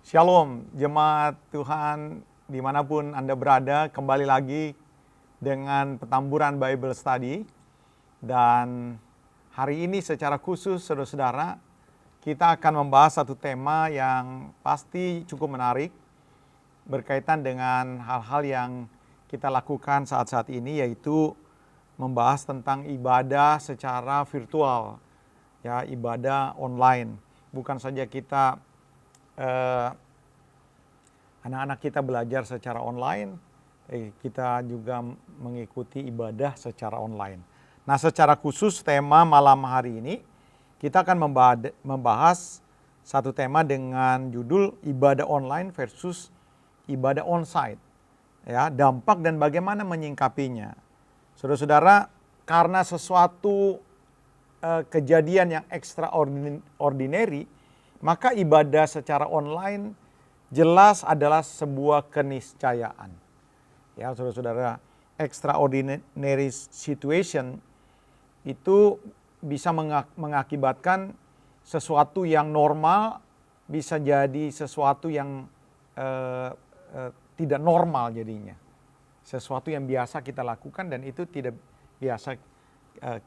Shalom, jemaat Tuhan dimanapun Anda berada, kembali lagi dengan Petamburan Bible Study. Dan hari ini secara khusus, saudara-saudara, kita akan membahas satu tema yang pasti cukup menarik, berkaitan dengan hal-hal yang kita lakukan saat-saat ini, yaitu membahas tentang ibadah secara virtual, ya, ibadah online. Bukan saja kita anak-anak kita belajar secara online, kita juga mengikuti ibadah secara online. Nah, secara khusus tema malam hari ini kita akan membahas satu tema dengan judul ibadah online versus ibadah onsite, ya, dampak dan bagaimana menyingkapinya. Saudara-saudara, karena sesuatu kejadian yang extraordinary, maka ibadah secara online jelas adalah sebuah keniscayaan. Ya, saudara-saudara, extraordinary situation itu bisa mengakibatkan sesuatu yang normal bisa jadi sesuatu yang tidak normal jadinya. Sesuatu yang biasa kita lakukan dan itu tidak biasa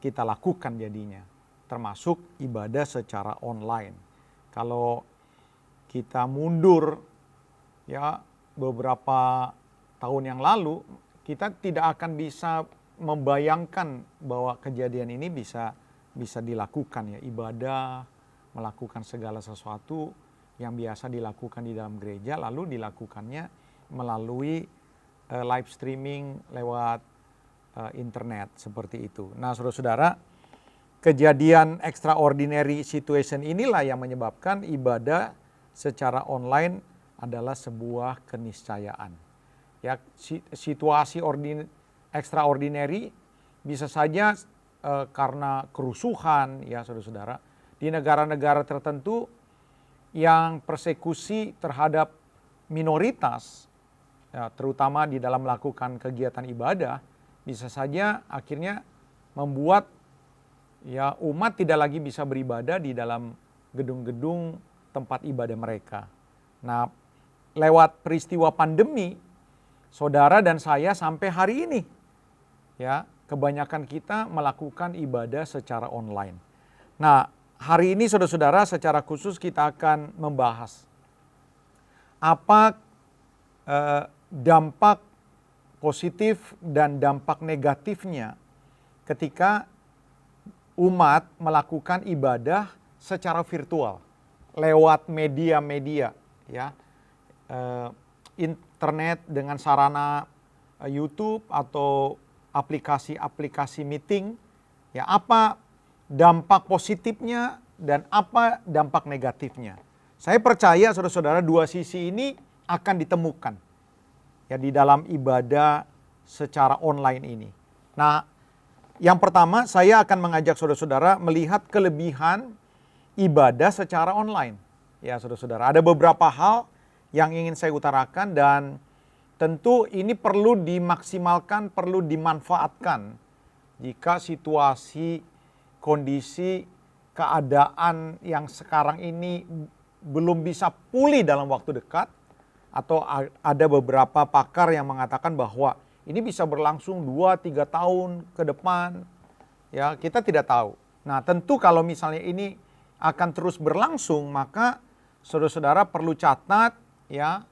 kita lakukan jadinya. Termasuk ibadah secara online. Kalau kita mundur, ya, beberapa tahun yang lalu, kita tidak akan bisa membayangkan bahwa kejadian ini bisa dilakukan, ya, ibadah, melakukan segala sesuatu yang biasa dilakukan di dalam gereja, lalu dilakukannya melalui live streaming lewat internet seperti itu. Nah, saudara-saudara, kejadian extraordinary situation inilah yang menyebabkan ibadah secara online adalah sebuah keniscayaan. Ya, situasi extraordinary bisa saja karena kerusuhan, ya, saudara-saudara, di negara-negara tertentu yang persekusi terhadap minoritas, ya, terutama di dalam melakukan kegiatan ibadah, bisa saja akhirnya membuat, ya, umat tidak lagi bisa beribadah di dalam gedung-gedung tempat ibadah mereka. Nah, lewat peristiwa pandemi, saudara dan saya sampai hari ini, ya, kebanyakan kita melakukan ibadah secara online. Nah, hari ini saudara-saudara, secara khusus kita akan membahas apa dampak positif dan dampak negatifnya ketika umat melakukan ibadah secara virtual lewat media-media, ya, internet dengan sarana YouTube atau aplikasi-aplikasi meeting, ya, apa dampak positifnya dan apa dampak negatifnya. Saya percaya saudara-saudara, dua sisi ini akan ditemukan, ya, di dalam ibadah secara online ini. Nah, yang pertama saya akan mengajak saudara-saudara melihat kelebihan ibadah secara online. Ya, saudara-saudara, ada beberapa hal yang ingin saya utarakan dan tentu ini perlu dimaksimalkan, perlu dimanfaatkan jika situasi, kondisi, keadaan yang sekarang ini belum bisa pulih dalam waktu dekat, atau ada beberapa pakar yang mengatakan bahwa ini bisa berlangsung 2-3 tahun ke depan, ya, kita tidak tahu. Nah, tentu kalau misalnya ini akan terus berlangsung, maka saudara-saudara perlu catat, ya,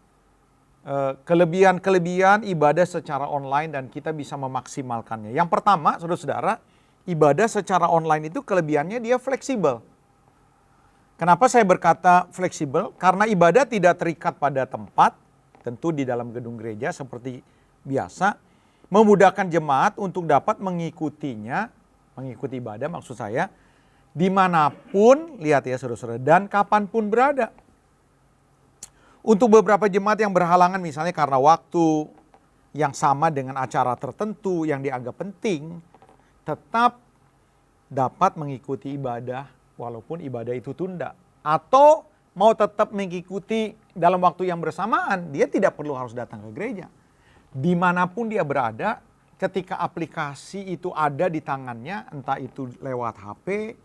kelebihan-kelebihan ibadah secara online dan kita bisa memaksimalkannya. Yang pertama, saudara-saudara, ibadah secara online itu kelebihannya dia fleksibel. Kenapa saya berkata fleksibel? Karena ibadah tidak terikat pada tempat, tentu di dalam gedung gereja seperti biasa, memudahkan jemaat untuk dapat mengikuti ibadah, maksud saya, dimanapun, lihat ya saudara-saudara, dan kapanpun berada. Untuk beberapa jemaat yang berhalangan misalnya karena waktu yang sama dengan acara tertentu yang dianggap penting, tetap dapat mengikuti ibadah walaupun ibadah itu tunda. Atau mau tetap mengikuti dalam waktu yang bersamaan, dia tidak perlu harus datang ke gereja. Dimanapun dia berada, ketika aplikasi itu ada di tangannya, entah itu lewat HP,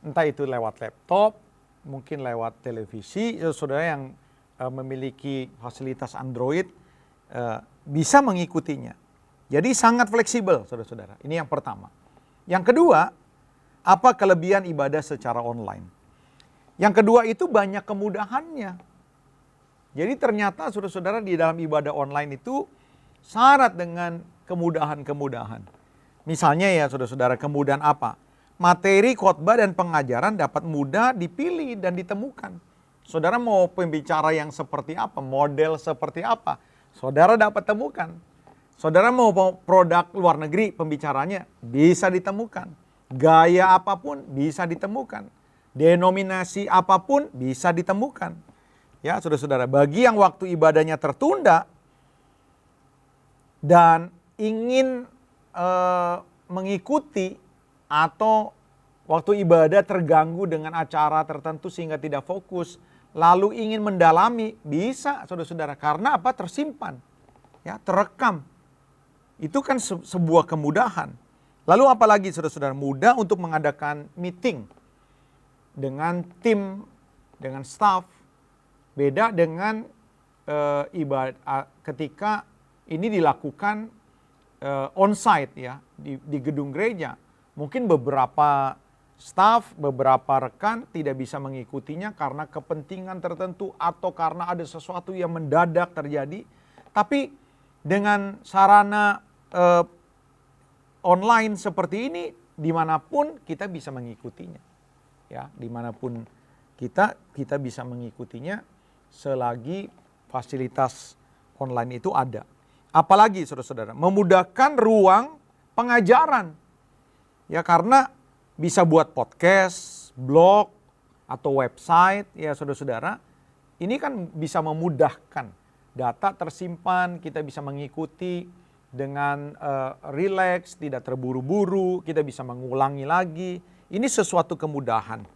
entah itu lewat laptop, mungkin lewat televisi, saudara yang memiliki fasilitas Android bisa mengikutinya. Jadi sangat fleksibel, saudara-saudara. Ini yang pertama. Yang kedua, apa kelebihan ibadah secara online? Yang kedua itu banyak kemudahannya. Jadi ternyata saudara-saudara di dalam ibadah online itu syarat dengan kemudahan-kemudahan. Misalnya ya saudara-saudara, kemudahan apa? Materi khotbah dan pengajaran dapat mudah dipilih dan ditemukan. Saudara mau pembicara yang seperti apa, model seperti apa, saudara dapat temukan. Saudara mau produk luar negeri pembicaranya, bisa ditemukan. Gaya apapun bisa ditemukan. Denominasi apapun bisa ditemukan. Ya saudara-saudara, bagi yang waktu ibadahnya tertunda dan ingin mengikuti atau waktu ibadah terganggu dengan acara tertentu sehingga tidak fokus, lalu ingin mendalami, bisa saudara-saudara. Karena apa? Tersimpan, ya, terekam. Itu kan sebuah kemudahan. Lalu apalagi saudara-saudara, mudah untuk mengadakan meeting dengan tim, dengan staff. Beda dengan ibadah ketika ini dilakukan on-site ya, di gedung gereja. Mungkin beberapa staf, beberapa rekan tidak bisa mengikutinya karena kepentingan tertentu atau karena ada sesuatu yang mendadak terjadi. Tapi dengan sarana online seperti ini, dimanapun kita bisa mengikutinya. Ya, dimanapun kita bisa mengikutinya selagi fasilitas online itu ada. Apalagi saudara-saudara, memudahkan ruang pengajaran. Ya, karena bisa buat podcast, blog, atau website, ya saudara-saudara. Ini kan bisa memudahkan. Data tersimpan, kita bisa mengikuti dengan rileks, tidak terburu-buru, kita bisa mengulangi lagi. Ini sesuatu kemudahan.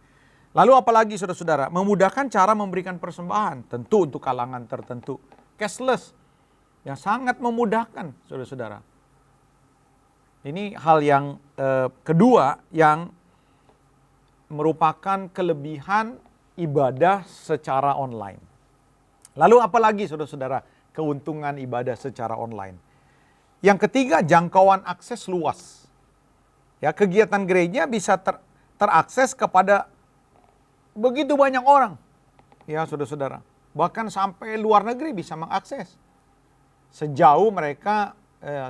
Lalu apalagi saudara-saudara, memudahkan cara memberikan persembahan, tentu untuk kalangan tertentu. Cashless, yang sangat memudahkan saudara-saudara. Ini hal yang kedua yang merupakan kelebihan ibadah secara online. Lalu apalagi saudara-saudara keuntungan ibadah secara online? Yang ketiga, jangkauan akses luas. Ya, kegiatan gereja bisa terakses kepada begitu banyak orang. Ya saudara-saudara, bahkan sampai luar negeri bisa mengakses. Sejauh mereka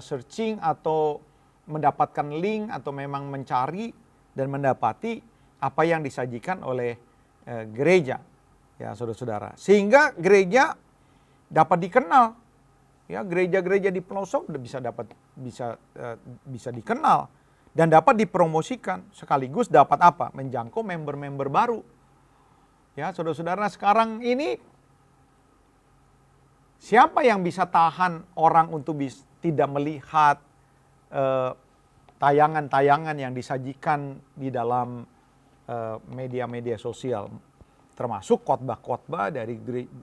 searching atau mendapatkan link atau memang mencari dan mendapati apa yang disajikan oleh gereja, ya saudara-saudara. Sehingga gereja dapat dikenal, ya gereja-gereja di pelosok bisa dikenal dan dapat dipromosikan, sekaligus dapat apa? Menjangkau member-member baru. Ya saudara-saudara, sekarang ini siapa yang bisa tahan orang untuk tidak melihat tayangan-tayangan yang disajikan di dalam media-media sosial, termasuk khotbah-khotbah dari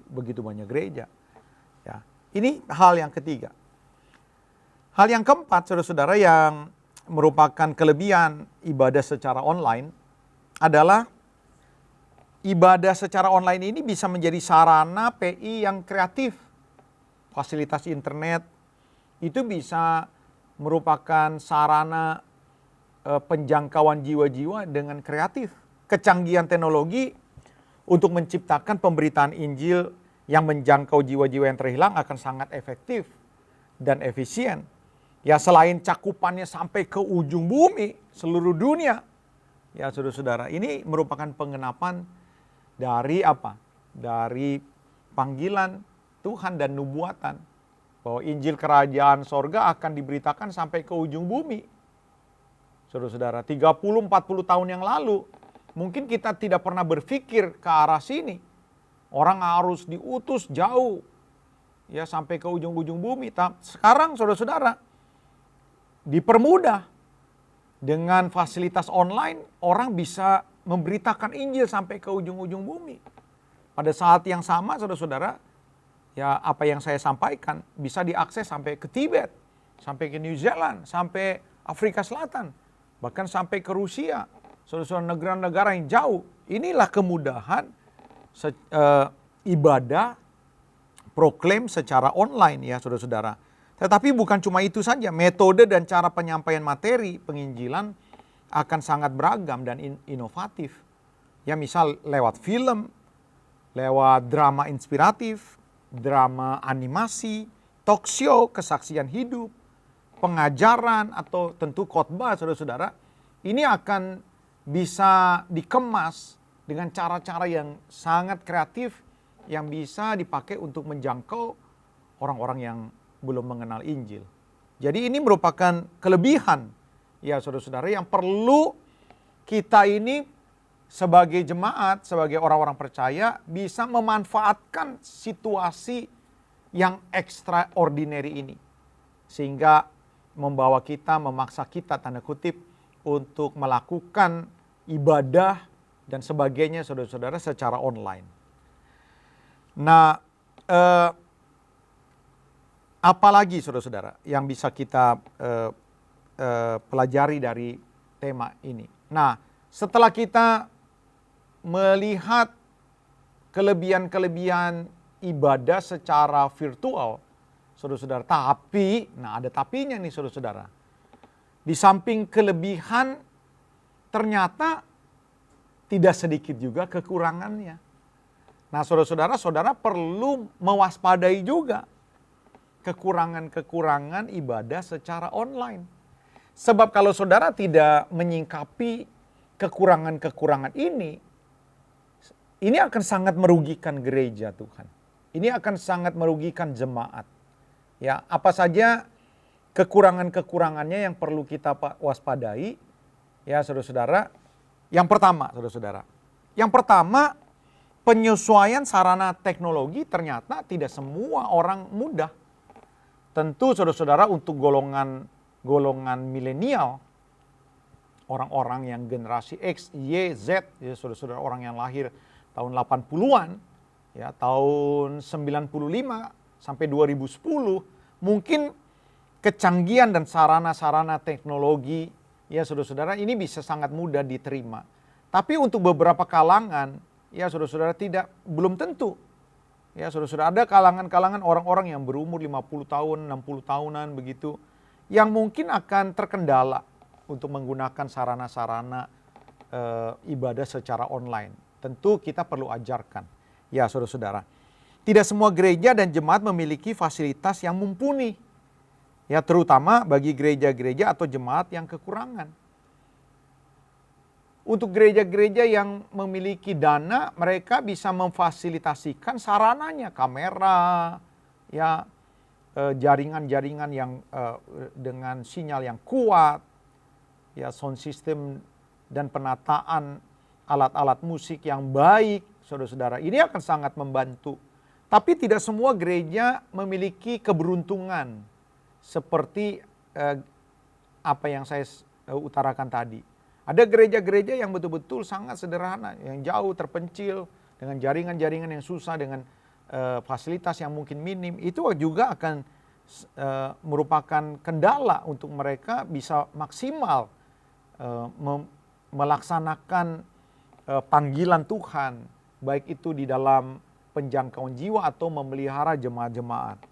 begitu banyak gereja. Ya, ini hal yang ketiga. Hal yang keempat, saudara-saudara, yang merupakan kelebihan ibadah secara online adalah ibadah secara online ini bisa menjadi sarana PI yang kreatif. Fasilitas internet itu bisa merupakan sarana penjangkauan jiwa-jiwa dengan kreatif. Kecanggihan teknologi untuk menciptakan pemberitaan Injil yang menjangkau jiwa-jiwa yang terhilang akan sangat efektif dan efisien. Ya, selain cakupannya sampai ke ujung bumi, seluruh dunia. Ya saudara-saudara, ini merupakan penggenapan dari apa? Dari panggilan Tuhan dan nubuatan. Bahwa Injil Kerajaan Sorga akan diberitakan sampai ke ujung bumi. Saudara-saudara, 30-40 tahun yang lalu, mungkin kita tidak pernah berpikir ke arah sini. Orang harus diutus jauh, ya sampai ke ujung-ujung bumi. Sekarang saudara-saudara, dipermudah dengan fasilitas online, orang bisa memberitakan Injil sampai ke ujung-ujung bumi. Pada saat yang sama saudara-saudara, ya apa yang saya sampaikan bisa diakses sampai ke Tibet, sampai ke New Zealand, sampai Afrika Selatan, bahkan sampai ke Rusia, saudara-saudara, negara-negara yang jauh. Inilah kemudahan ibadah proklaim secara online ya saudara-saudara. Tetapi bukan cuma itu saja, metode dan cara penyampaian materi penginjilan akan sangat beragam dan inovatif. Ya misal lewat film, lewat drama inspiratif, drama animasi, talk show, kesaksian hidup, pengajaran, atau tentu khotbah saudara-saudara. Ini akan bisa dikemas dengan cara-cara yang sangat kreatif yang bisa dipakai untuk menjangkau orang-orang yang belum mengenal Injil. Jadi ini merupakan kelebihan ya saudara-saudara yang perlu kita ini sebagai jemaat, sebagai orang-orang percaya bisa memanfaatkan situasi yang extraordinary ini. Sehingga membawa kita, memaksa kita tanda kutip untuk melakukan ibadah dan sebagainya saudara-saudara secara online. Nah, apalagi saudara-saudara yang bisa kita pelajari dari tema ini. Nah, setelah kita melihat kelebihan-kelebihan ibadah secara virtual, saudara-saudara, tapi, nah ada tapinya nih saudara-saudara. Di samping kelebihan, ternyata tidak sedikit juga kekurangannya. Nah saudara-saudara, saudara perlu mewaspadai juga kekurangan-kekurangan ibadah secara online. Sebab kalau saudara tidak menyingkapi kekurangan-kekurangan ini akan sangat merugikan gereja Tuhan. Ini akan sangat merugikan jemaat. Ya, apa saja kekurangan-kekurangannya yang perlu kita waspadai? Ya, saudara-saudara. Yang pertama, saudara-saudara. Yang pertama, penyesuaian sarana teknologi ternyata tidak semua orang mudah. Tentu saudara-saudara untuk golongan milenial, orang-orang yang generasi X, Y, Z, ya saudara-saudara, orang yang lahir tahun 80-an, ya tahun 95 sampai 2010, mungkin kecanggihan dan sarana-sarana teknologi ya saudara-saudara ini bisa sangat mudah diterima. Tapi untuk beberapa kalangan ya saudara-saudara belum tentu. Ya saudara-saudara, ada kalangan-kalangan orang-orang yang berumur 50 tahun, 60 tahunan begitu, yang mungkin akan terkendala untuk menggunakan sarana-sarana ibadah secara online. Tentu kita perlu ajarkan. Ya saudara-saudara, tidak semua gereja dan jemaat memiliki fasilitas yang mumpuni. Ya terutama bagi gereja-gereja atau jemaat yang kekurangan. Untuk gereja-gereja yang memiliki dana, mereka bisa memfasilitasikan sarananya, kamera, ya jaringan-jaringan yang dengan sinyal yang kuat, ya sound system dan penataan alat-alat musik yang baik, saudara-saudara. Ini akan sangat membantu. Tapi tidak semua gereja memiliki keberuntungan seperti apa yang saya utarakan tadi. Ada gereja-gereja yang betul-betul sangat sederhana, yang jauh terpencil, dengan jaringan-jaringan yang susah, dengan fasilitas yang mungkin minim. Itu juga akan merupakan kendala untuk mereka bisa maksimal melaksanakan panggilan Tuhan, baik itu di dalam penjangkauan jiwa atau memelihara jemaat-jemaat.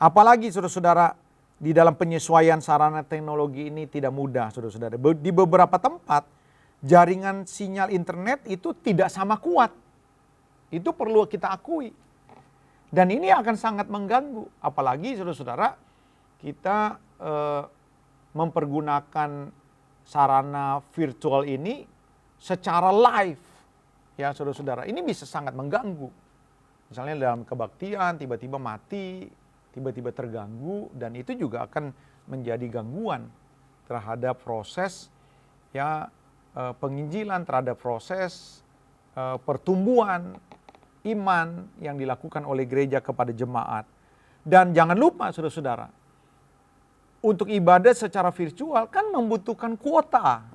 Apalagi saudara-saudara, di dalam penyesuaian sarana teknologi ini tidak mudah saudara-saudara. Di beberapa tempat jaringan sinyal internet itu tidak sama kuat. Itu perlu kita akui. Dan ini akan sangat mengganggu. Apalagi saudara-saudara, kita mempergunakan sarana virtual ini secara live. Ya saudara-saudara, ini bisa sangat mengganggu. Misalnya dalam kebaktian tiba-tiba mati, tiba-tiba terganggu, dan itu juga akan menjadi gangguan terhadap proses ya penginjilan, terhadap proses pertumbuhan iman yang dilakukan oleh gereja kepada jemaat. Dan jangan lupa saudara-saudara, untuk ibadah secara virtual kan membutuhkan kuota.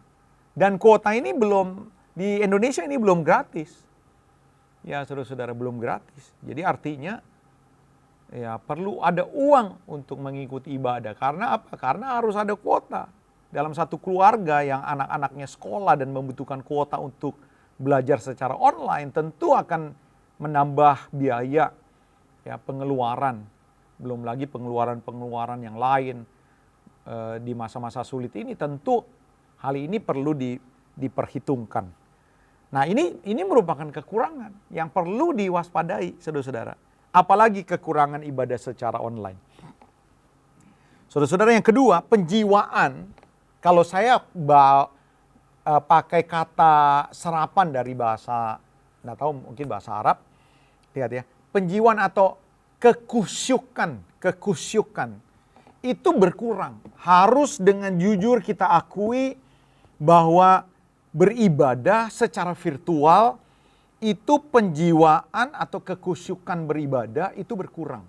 Dan kuota ini di Indonesia ini belum gratis. Ya saudara-saudara, belum gratis. Jadi artinya ya perlu ada uang untuk mengikuti ibadah. Karena apa? Karena harus ada kuota. Dalam satu keluarga yang anak-anaknya sekolah dan membutuhkan kuota untuk belajar secara online, tentu akan menambah biaya, ya, pengeluaran. Belum lagi pengeluaran-pengeluaran yang lain di masa-masa sulit ini, tentu hal ini perlu diperhitungkan. Nah, ini merupakan kekurangan yang perlu diwaspadai, saudara-saudara. Apalagi kekurangan ibadah secara online. Saudara-saudara, yang kedua, penjiwaan. Kalau saya pakai kata serapan dari bahasa, nggak tahu mungkin bahasa Arab, lihat ya, penjiwaan atau kekusyukan itu berkurang. Harus dengan jujur kita akui bahwa beribadah secara virtual itu penjiwaan atau kekusyukan beribadah itu berkurang.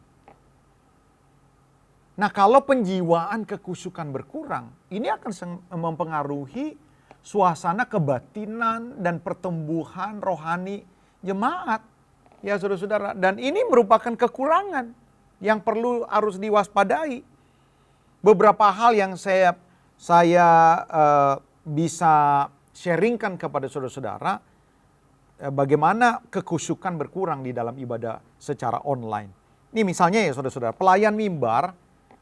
Nah, kalau penjiwaan kekusyukan berkurang, ini akan mempengaruhi suasana kebatinan dan pertumbuhan rohani jemaat. Ya saudara-saudara, dan ini merupakan kekurangan yang harus diwaspadai. Beberapa hal yang saya bisa sharingkan kepada saudara-saudara, bagaimana kekusyukan berkurang di dalam ibadah secara online. Ini misalnya ya saudara-saudara, pelayan mimbar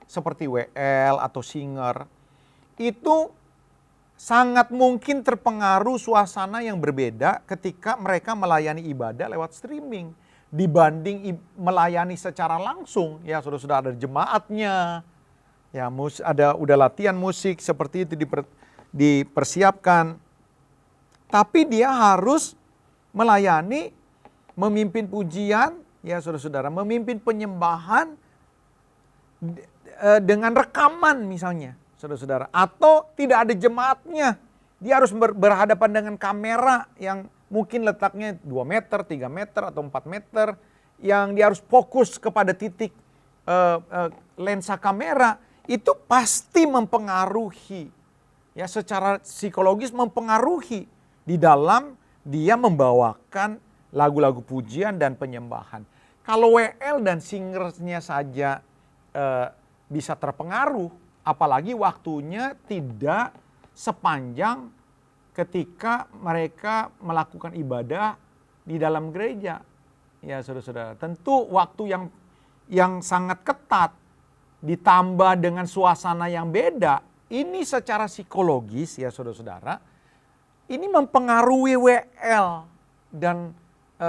seperti WL atau singer, itu sangat mungkin terpengaruh suasana yang berbeda ketika mereka melayani ibadah lewat streaming dibanding melayani secara langsung. Ya saudara-saudara, ada jemaatnya, ya udah latihan musik seperti itu dipersiapkan, tapi dia harus melayani, memimpin pujian, ya saudara-saudara, memimpin penyembahan dengan rekaman misalnya, saudara-saudara, atau tidak ada jemaatnya. Dia harus berhadapan dengan kamera yang mungkin letaknya 2 meter, 3 meter, atau 4 meter, yang dia harus fokus kepada titik lensa kamera. Itu pasti mempengaruhi, ya, secara psikologis mempengaruhi di dalam dia membawakan lagu-lagu pujian dan penyembahan. Kalau WL dan singersnya saja bisa terpengaruh, apalagi waktunya tidak sepanjang ketika mereka melakukan ibadah di dalam gereja. Ya saudara-saudara, tentu waktu yang sangat ketat ditambah dengan suasana yang beda, ini secara psikologis ya saudara-saudara, ini mempengaruhi WL dan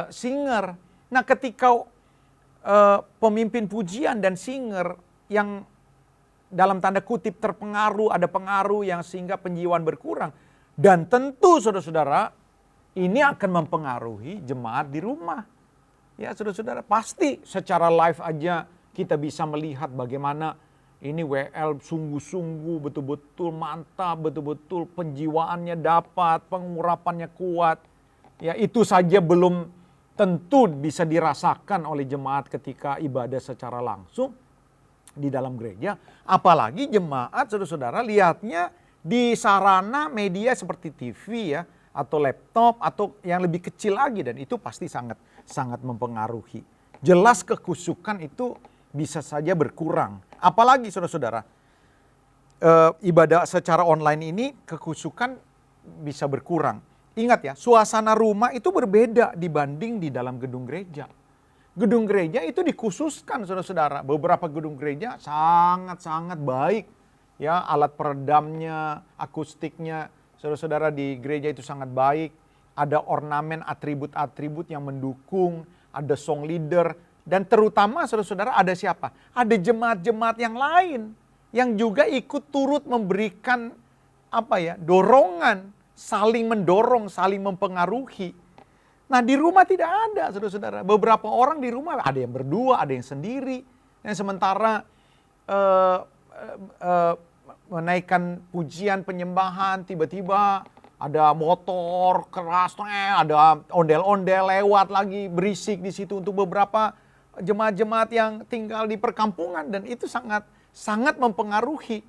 singer. Nah, ketika pemimpin pujian dan singer yang dalam tanda kutip terpengaruh, ada pengaruh yang sehingga penjiwaan berkurang. Dan tentu saudara-saudara, ini akan mempengaruhi jemaat di rumah. Ya saudara-saudara, pasti secara live aja kita bisa melihat bagaimana ini WL sungguh-sungguh, betul-betul mantap, betul-betul penjiwaannya dapat, pengurapannya kuat. Ya, itu saja belum tentu bisa dirasakan oleh jemaat ketika ibadah secara langsung di dalam gereja. Apalagi jemaat saudara-saudara lihatnya di sarana media seperti TV ya, atau laptop, atau yang lebih kecil lagi, dan itu pasti sangat mempengaruhi. Jelas kekusyukan itu bisa saja berkurang. Apalagi saudara-saudara, ibadah secara online ini kekusyukan bisa berkurang. Ingat ya, suasana rumah itu berbeda dibanding di dalam gedung gereja. Gedung gereja itu dikhususkan saudara-saudara. Beberapa gedung gereja sangat-sangat baik. Ya, alat peredamnya, akustiknya, saudara-saudara, di gereja itu sangat baik. Ada ornamen, atribut-atribut yang mendukung, ada song leader, dan terutama saudara-saudara ada siapa? Ada jemaat-jemaat yang lain yang juga ikut turut memberikan dorongan, saling mendorong, saling mempengaruhi. Nah, di rumah tidak ada saudara-saudara. Beberapa orang di rumah ada yang berdua, ada yang sendiri. Dan sementara menaikkan pujian penyembahan, tiba-tiba ada motor keras, ada ondel-ondel lewat lagi berisik di situ untuk beberapa jemaat-jemaat yang tinggal di perkampungan, dan itu sangat mempengaruhi.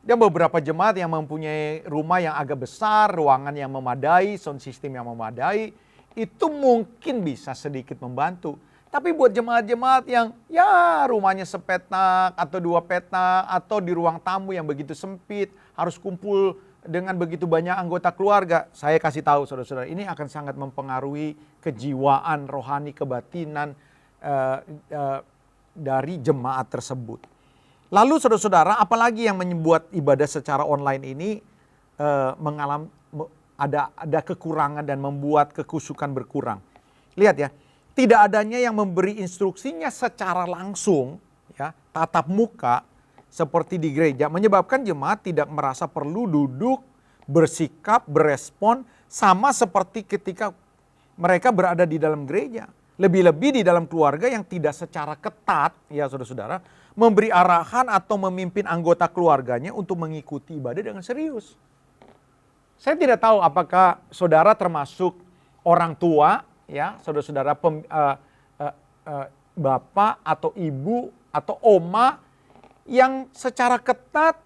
Dan beberapa jemaat yang mempunyai rumah yang agak besar, ruangan yang memadai, sound system yang memadai, itu mungkin bisa sedikit membantu. Tapi buat jemaat-jemaat yang ya rumahnya sepetak atau 2 petak atau di ruang tamu yang begitu sempit, harus kumpul dengan begitu banyak anggota keluarga, saya kasih tahu saudara-saudara, ini akan sangat mempengaruhi kejiwaan, rohani, kebatinan dari jemaat tersebut. Lalu saudara-saudara, apalagi yang membuat ibadah secara online ini mengalami ada kekurangan dan membuat kekusukan berkurang. Lihat ya, tidak adanya yang memberi instruksinya secara langsung, ya, tatap muka seperti di gereja, menyebabkan jemaat tidak merasa perlu duduk, bersikap, berespon sama seperti ketika mereka berada di dalam gereja. Lebih-lebih di dalam keluarga yang tidak secara ketat, ya saudara-saudara, memberi arahan atau memimpin anggota keluarganya untuk mengikuti ibadah dengan serius. Saya tidak tahu apakah saudara termasuk orang tua, ya saudara-saudara, bapak atau ibu atau oma yang secara ketat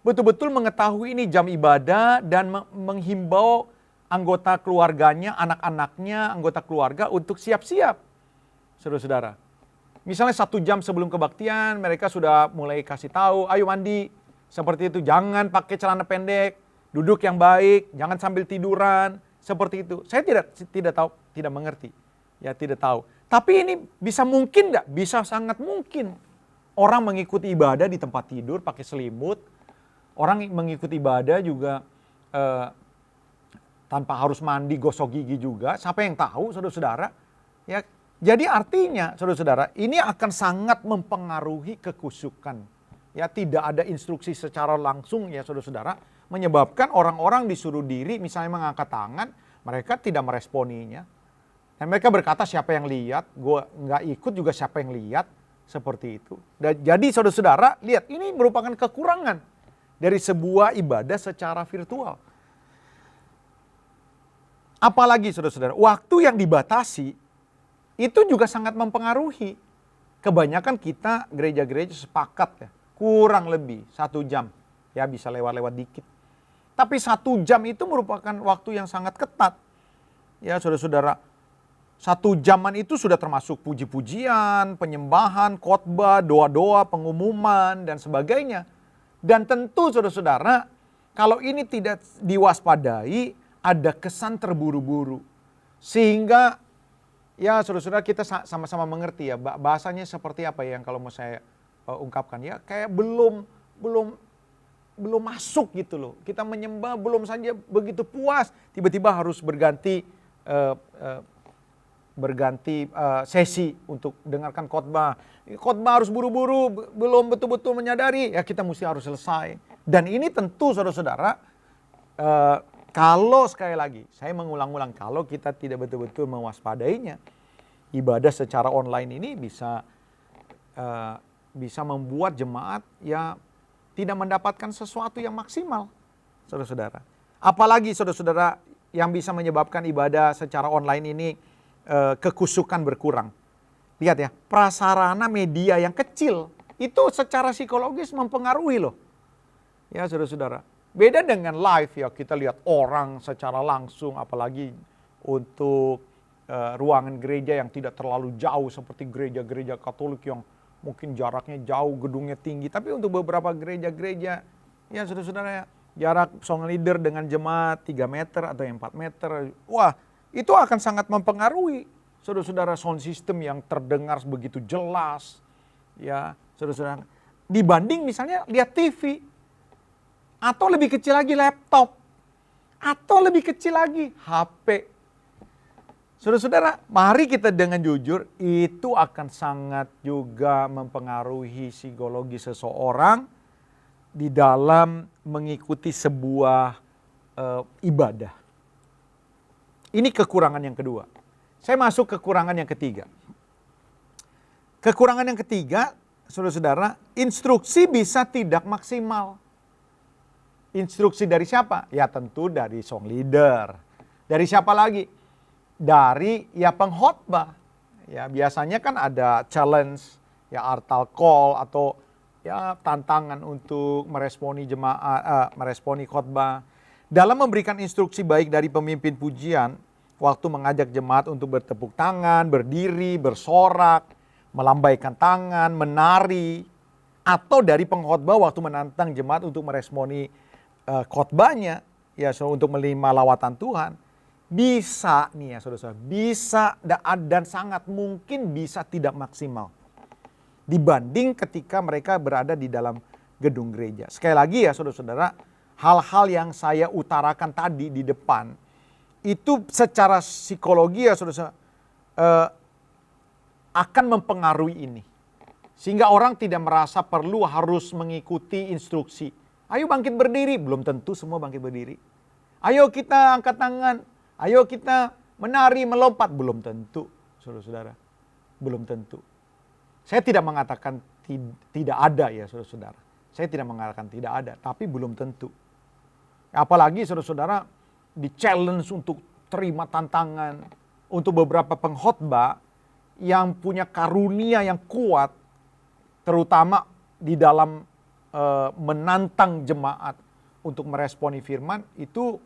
betul-betul mengetahui ini jam ibadah dan menghimbau anggota keluarganya, anak-anaknya, anggota keluarga untuk siap-siap. Saudara-saudara, misalnya 1 jam sebelum kebaktian mereka sudah mulai kasih tahu, ayo mandi, seperti itu, jangan pakai celana pendek, duduk yang baik, jangan sambil tiduran, seperti itu. Saya tidak tahu, tidak mengerti, ya tidak tahu. Tapi ini bisa mungkin enggak? Bisa sangat mungkin. Orang mengikuti ibadah di tempat tidur pakai selimut, orang mengikuti ibadah juga tanpa harus mandi, gosok gigi juga. Siapa yang tahu, saudara-saudara? Ya, jadi artinya, saudara-saudara, ini akan sangat mempengaruhi kekusukan. Ya, tidak ada instruksi secara langsung, ya saudara-saudara, menyebabkan orang-orang disuruh diri, misalnya mengangkat tangan, mereka tidak meresponinya. Dan mereka berkata, siapa yang lihat? Gue nggak ikut juga, siapa yang lihat? Seperti itu. Dan jadi saudara-saudara, lihat, ini merupakan kekurangan dari sebuah ibadah secara virtual. Apalagi saudara-saudara, waktu yang dibatasi itu juga sangat mempengaruhi. Kebanyakan kita gereja-gereja sepakat ya, kurang lebih 1 jam. Ya bisa lewat-lewat dikit. Tapi 1 jam itu merupakan waktu yang sangat ketat. Ya saudara-saudara, 1 jaman itu sudah termasuk puji-pujian, penyembahan, khotbah, doa-doa, pengumuman, dan sebagainya. Dan tentu saudara-saudara, kalau ini tidak diwaspadai, ada kesan terburu-buru. Sehingga ya saudara-saudara, kita sama-sama mengerti ya, bahasanya seperti apa ya yang kalau mau saya ungkapkan ya, kayak belum masuk gitu loh. Kita menyembah belum saja begitu puas, tiba-tiba harus berganti sesi untuk dengarkan khotbah. Khotbah harus buru-buru, belum betul-betul menyadari, ya kita mesti harus selesai. Dan ini tentu saudara-saudara, kalau sekali lagi, saya mengulang-ulang, kalau kita tidak betul-betul mewaspadainya, ibadah secara online ini bisa membuat jemaat ya tidak mendapatkan sesuatu yang maksimal, saudara-saudara. Apalagi saudara-saudara yang bisa menyebabkan ibadah secara online ini kekusukan berkurang. Lihat ya, prasarana media yang kecil itu secara psikologis mempengaruhi loh. Ya saudara-saudara. Beda dengan live ya, kita lihat orang secara langsung, apalagi untuk ruangan gereja yang tidak terlalu jauh seperti gereja-gereja Katolik yang mungkin jaraknya jauh, gedungnya tinggi. Tapi untuk beberapa gereja-gereja, ya saudara-saudara ya, jarak song leader dengan jemaat 3 meter atau 4 meter. Wah, itu akan sangat mempengaruhi saudara-saudara sound system yang terdengar begitu jelas. Ya, saudara-saudara. Dibanding misalnya lihat TV. Atau lebih kecil lagi laptop. Atau lebih kecil lagi HP. Saudara-saudara, mari kita dengan jujur, itu akan sangat juga mempengaruhi psikologi seseorang di dalam mengikuti sebuah ibadah. Ini kekurangan yang kedua. Saya masuk kekurangan yang ketiga. Kekurangan yang ketiga, saudara-saudara, instruksi bisa tidak maksimal. Instruksi dari siapa? Ya tentu dari song leader. Dari siapa lagi? Dari ya pengkhotbah. Ya biasanya kan ada challenge, ya altar call atau ya tantangan untuk meresponi jemaat, meresponi khotbah. Dalam memberikan instruksi baik dari pemimpin pujian, waktu mengajak jemaat untuk bertepuk tangan, berdiri, bersorak, melambaikan tangan, menari, atau dari pengkhotbah waktu menantang jemaat untuk meresponi khotbahnya, ya untuk menerima lawatan Tuhan, bisa nih ya saudara-saudara, bisa dan sangat mungkin bisa tidak maksimal dibanding ketika mereka berada di dalam gedung gereja. Sekali lagi ya saudara-saudara, hal-hal yang saya utarakan tadi di depan, itu secara psikologi ya saudara-saudara, akan mempengaruhi ini. Sehingga orang tidak merasa perlu harus mengikuti instruksi. Ayo bangkit berdiri, belum tentu semua bangkit berdiri. Ayo kita angkat tangan, ayo kita menari, melompat, belum tentu, saudara-saudara. Belum tentu. Saya tidak mengatakan tidak ada ya saudara-saudara. Saya tidak mengatakan tidak ada, tapi belum tentu. Apalagi saudara-saudara di challenge untuk terima tantangan untuk beberapa pengkhotbah yang punya karunia yang kuat, terutama di dalam menantang jemaat untuk meresponi firman, itu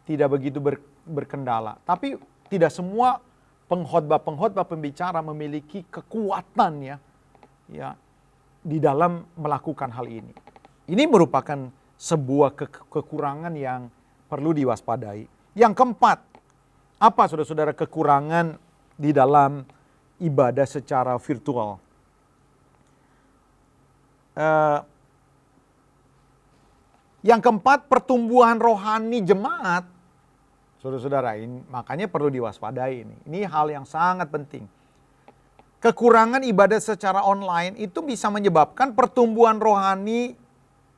tidak begitu berkendala. Tapi tidak semua pengkhotbah pembicara memiliki kekuatan ya di dalam melakukan hal ini. Ini merupakan sebuah kekurangan yang perlu diwaspadai. Yang keempat, apa saudara-saudara kekurangan di dalam ibadah secara virtual? Yang keempat, pertumbuhan rohani jemaat. Saudara-saudara, makanya perlu diwaspadai ini. Ini hal yang sangat penting. Kekurangan ibadah secara online itu bisa menyebabkan pertumbuhan rohani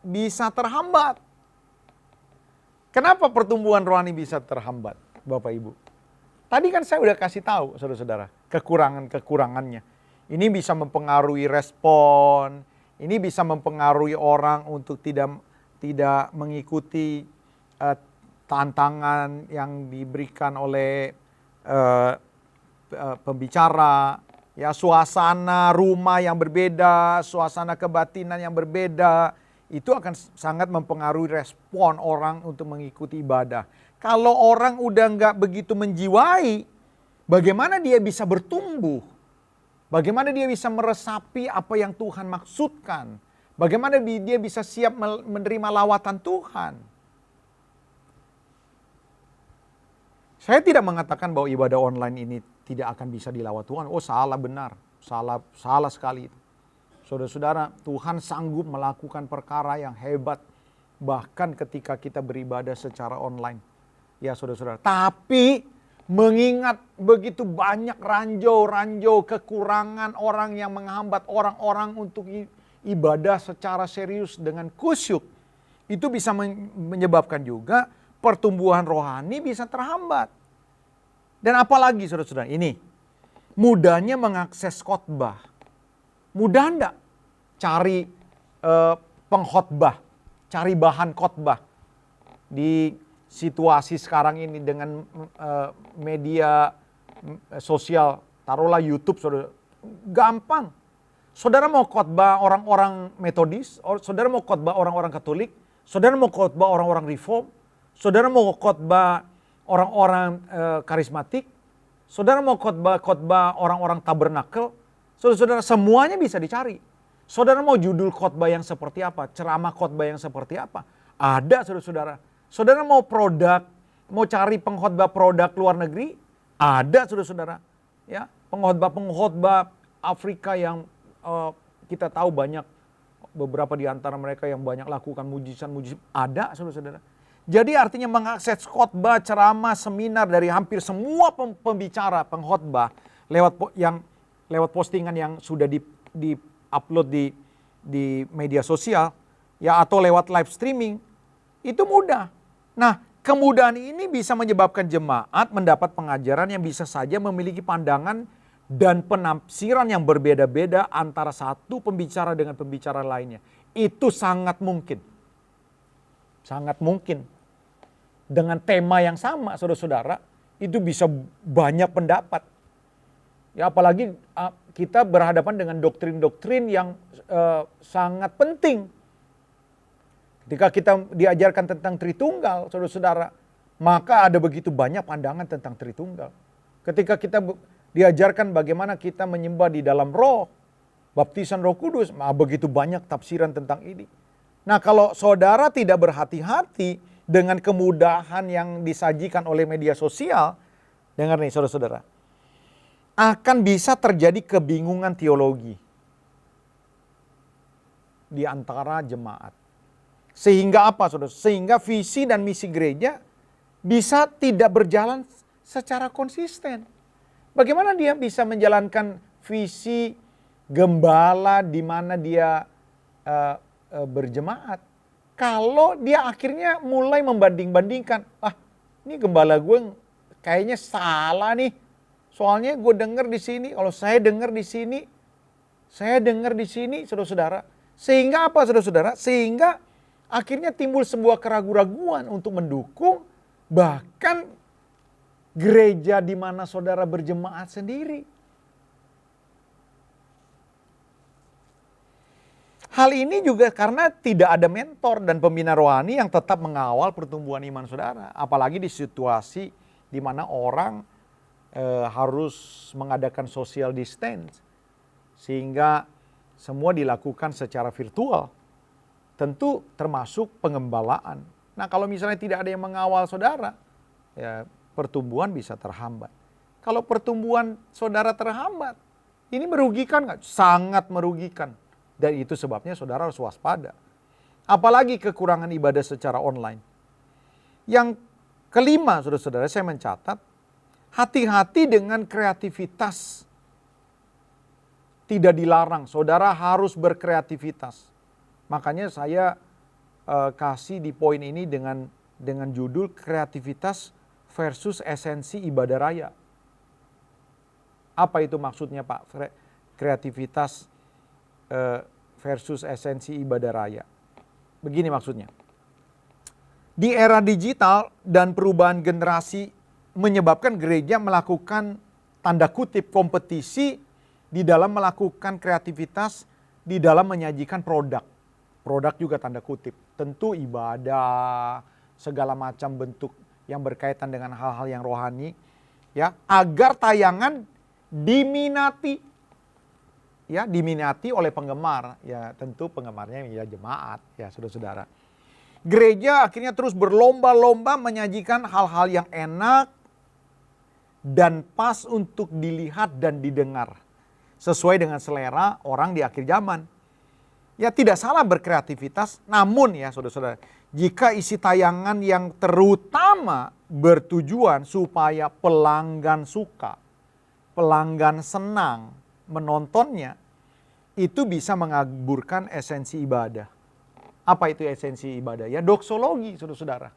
bisa terhambat. Kenapa pertumbuhan rohani bisa terhambat, Bapak Ibu? Tadi kan saya udah kasih tahu, saudara-saudara, kekurangannya. Ini bisa mempengaruhi respon, ini bisa mempengaruhi orang untuk tidak mengikuti tantangan yang diberikan oleh pembicara, ya suasana rumah yang berbeda, suasana kebatinan yang berbeda, itu akan sangat mempengaruhi respon orang untuk mengikuti ibadah. Kalau orang udah nggak begitu menjiwai, bagaimana dia bisa bertumbuh? Bagaimana dia bisa meresapi apa yang Tuhan maksudkan? Bagaimana dia bisa siap menerima lawatan Tuhan? Saya tidak mengatakan bahwa ibadah online ini tidak akan bisa dilawat Tuhan. Oh salah benar, salah sekali. Saudara-saudara, Tuhan sanggup melakukan perkara yang hebat bahkan ketika kita beribadah secara online. Ya saudara-saudara, tapi mengingat begitu banyak ranjau-ranjau kekurangan orang yang menghambat orang-orang untuk ibadah secara serius dengan khusyuk, itu bisa menyebabkan juga pertumbuhan rohani bisa terhambat. Dan apalagi saudara-saudara, ini mudahnya mengakses khotbah. Mudah enggak cari pengkhotbah, cari bahan khotbah di situasi sekarang ini dengan media sosial, taruhlah YouTube, saudara, gampang. Saudara mau khotbah orang-orang Metodis, saudara mau khotbah orang-orang Katolik, saudara mau khotbah orang-orang Reform, saudara mau khotbah orang-orang karismatik, saudara mau khotbah orang-orang tabernakel, saudara-saudara semuanya bisa dicari. Saudara mau judul khotbah yang seperti apa, ceramah khotbah yang seperti apa, ada saudara-saudara. Saudara mau produk, mau cari pengkhotbah produk luar negeri, ada saudara-saudara. Ya, pengkhotbah Afrika yang kita tahu banyak, beberapa di antara mereka yang banyak lakukan mujizat-mujizat, ada saudara-saudara. Jadi artinya mengakses khotbah, ceramah, seminar dari hampir semua pembicara, pengkhotbah lewat postingan yang sudah di-upload di media sosial, ya atau lewat live streaming, itu mudah. Nah, kemudahan ini bisa menyebabkan jemaat mendapat pengajaran yang bisa saja memiliki pandangan dan penafsiran yang berbeda-beda antara satu pembicara dengan pembicara lainnya. Itu sangat mungkin. Sangat mungkin. Dengan tema yang sama, saudara-saudara, itu bisa banyak pendapat. Ya, apalagi kita berhadapan dengan doktrin-doktrin yang sangat penting. Ketika kita diajarkan tentang Tritunggal, saudara-saudara, maka ada begitu banyak pandangan tentang Tritunggal. Ketika kita diajarkan bagaimana kita menyembah di dalam roh, baptisan Roh Kudus, begitu banyak tafsiran tentang ini. Nah, kalau saudara tidak berhati-hati dengan kemudahan yang disajikan oleh media sosial, dengar nih saudara-saudara, akan bisa terjadi kebingungan teologi di antara jemaat. Sehingga apa, saudara? Sehingga visi dan misi gereja bisa tidak berjalan secara konsisten. Bagaimana dia bisa menjalankan visi gembala di mana dia berjemaat kalau dia akhirnya mulai membanding-bandingkan, ini gembala gue kayaknya salah nih, soalnya gue dengar di sini, kalau saya dengar di sini, saudara-saudara. Sehingga apa, saudara-saudara? Sehingga akhirnya timbul sebuah keraguan-raguan untuk mendukung bahkan gereja di mana saudara berjemaat sendiri. Hal ini juga karena tidak ada mentor dan pembina rohani yang tetap mengawal pertumbuhan iman saudara. Apalagi di situasi di mana orang harus mengadakan social distance. Sehingga semua dilakukan secara virtual. Tentu termasuk pengembalaan. Nah, kalau misalnya tidak ada yang mengawal saudara, ya pertumbuhan bisa terhambat. Kalau pertumbuhan saudara terhambat, ini merugikan nggak? Sangat merugikan. Dan itu sebabnya saudara harus waspada. Apalagi kekurangan ibadah secara online. Yang kelima, saudara-saudara, saya mencatat, hati-hati dengan kreativitas. Tidak dilarang, saudara harus berkreativitas. Makanya saya kasih di poin ini dengan judul kreativitas versus esensi ibadah raya. Apa itu maksudnya, Pak? Kreativitas versus esensi ibadah raya. Begini maksudnya. Di era digital dan perubahan generasi menyebabkan gereja melakukan tanda kutip kompetisi di dalam melakukan kreativitas, di dalam menyajikan produk. Produk juga tanda kutip. Tentu ibadah, segala macam bentuk yang berkaitan dengan hal-hal yang rohani, ya, agar tayangan diminati. Ya, diminati oleh penggemar. Ya, tentu penggemarnya ya jemaat, ya saudara-saudara. Gereja akhirnya terus berlomba-lomba menyajikan hal-hal yang enak dan pas untuk dilihat dan didengar. Sesuai dengan selera orang di akhir zaman. Ya, tidak salah berkreativitas, namun ya saudara-saudara, jika isi tayangan yang terutama bertujuan supaya pelanggan suka, pelanggan senang menontonnya, itu bisa mengaburkan esensi ibadah. Apa itu esensi ibadah? Ya doksologi, saudara-saudara.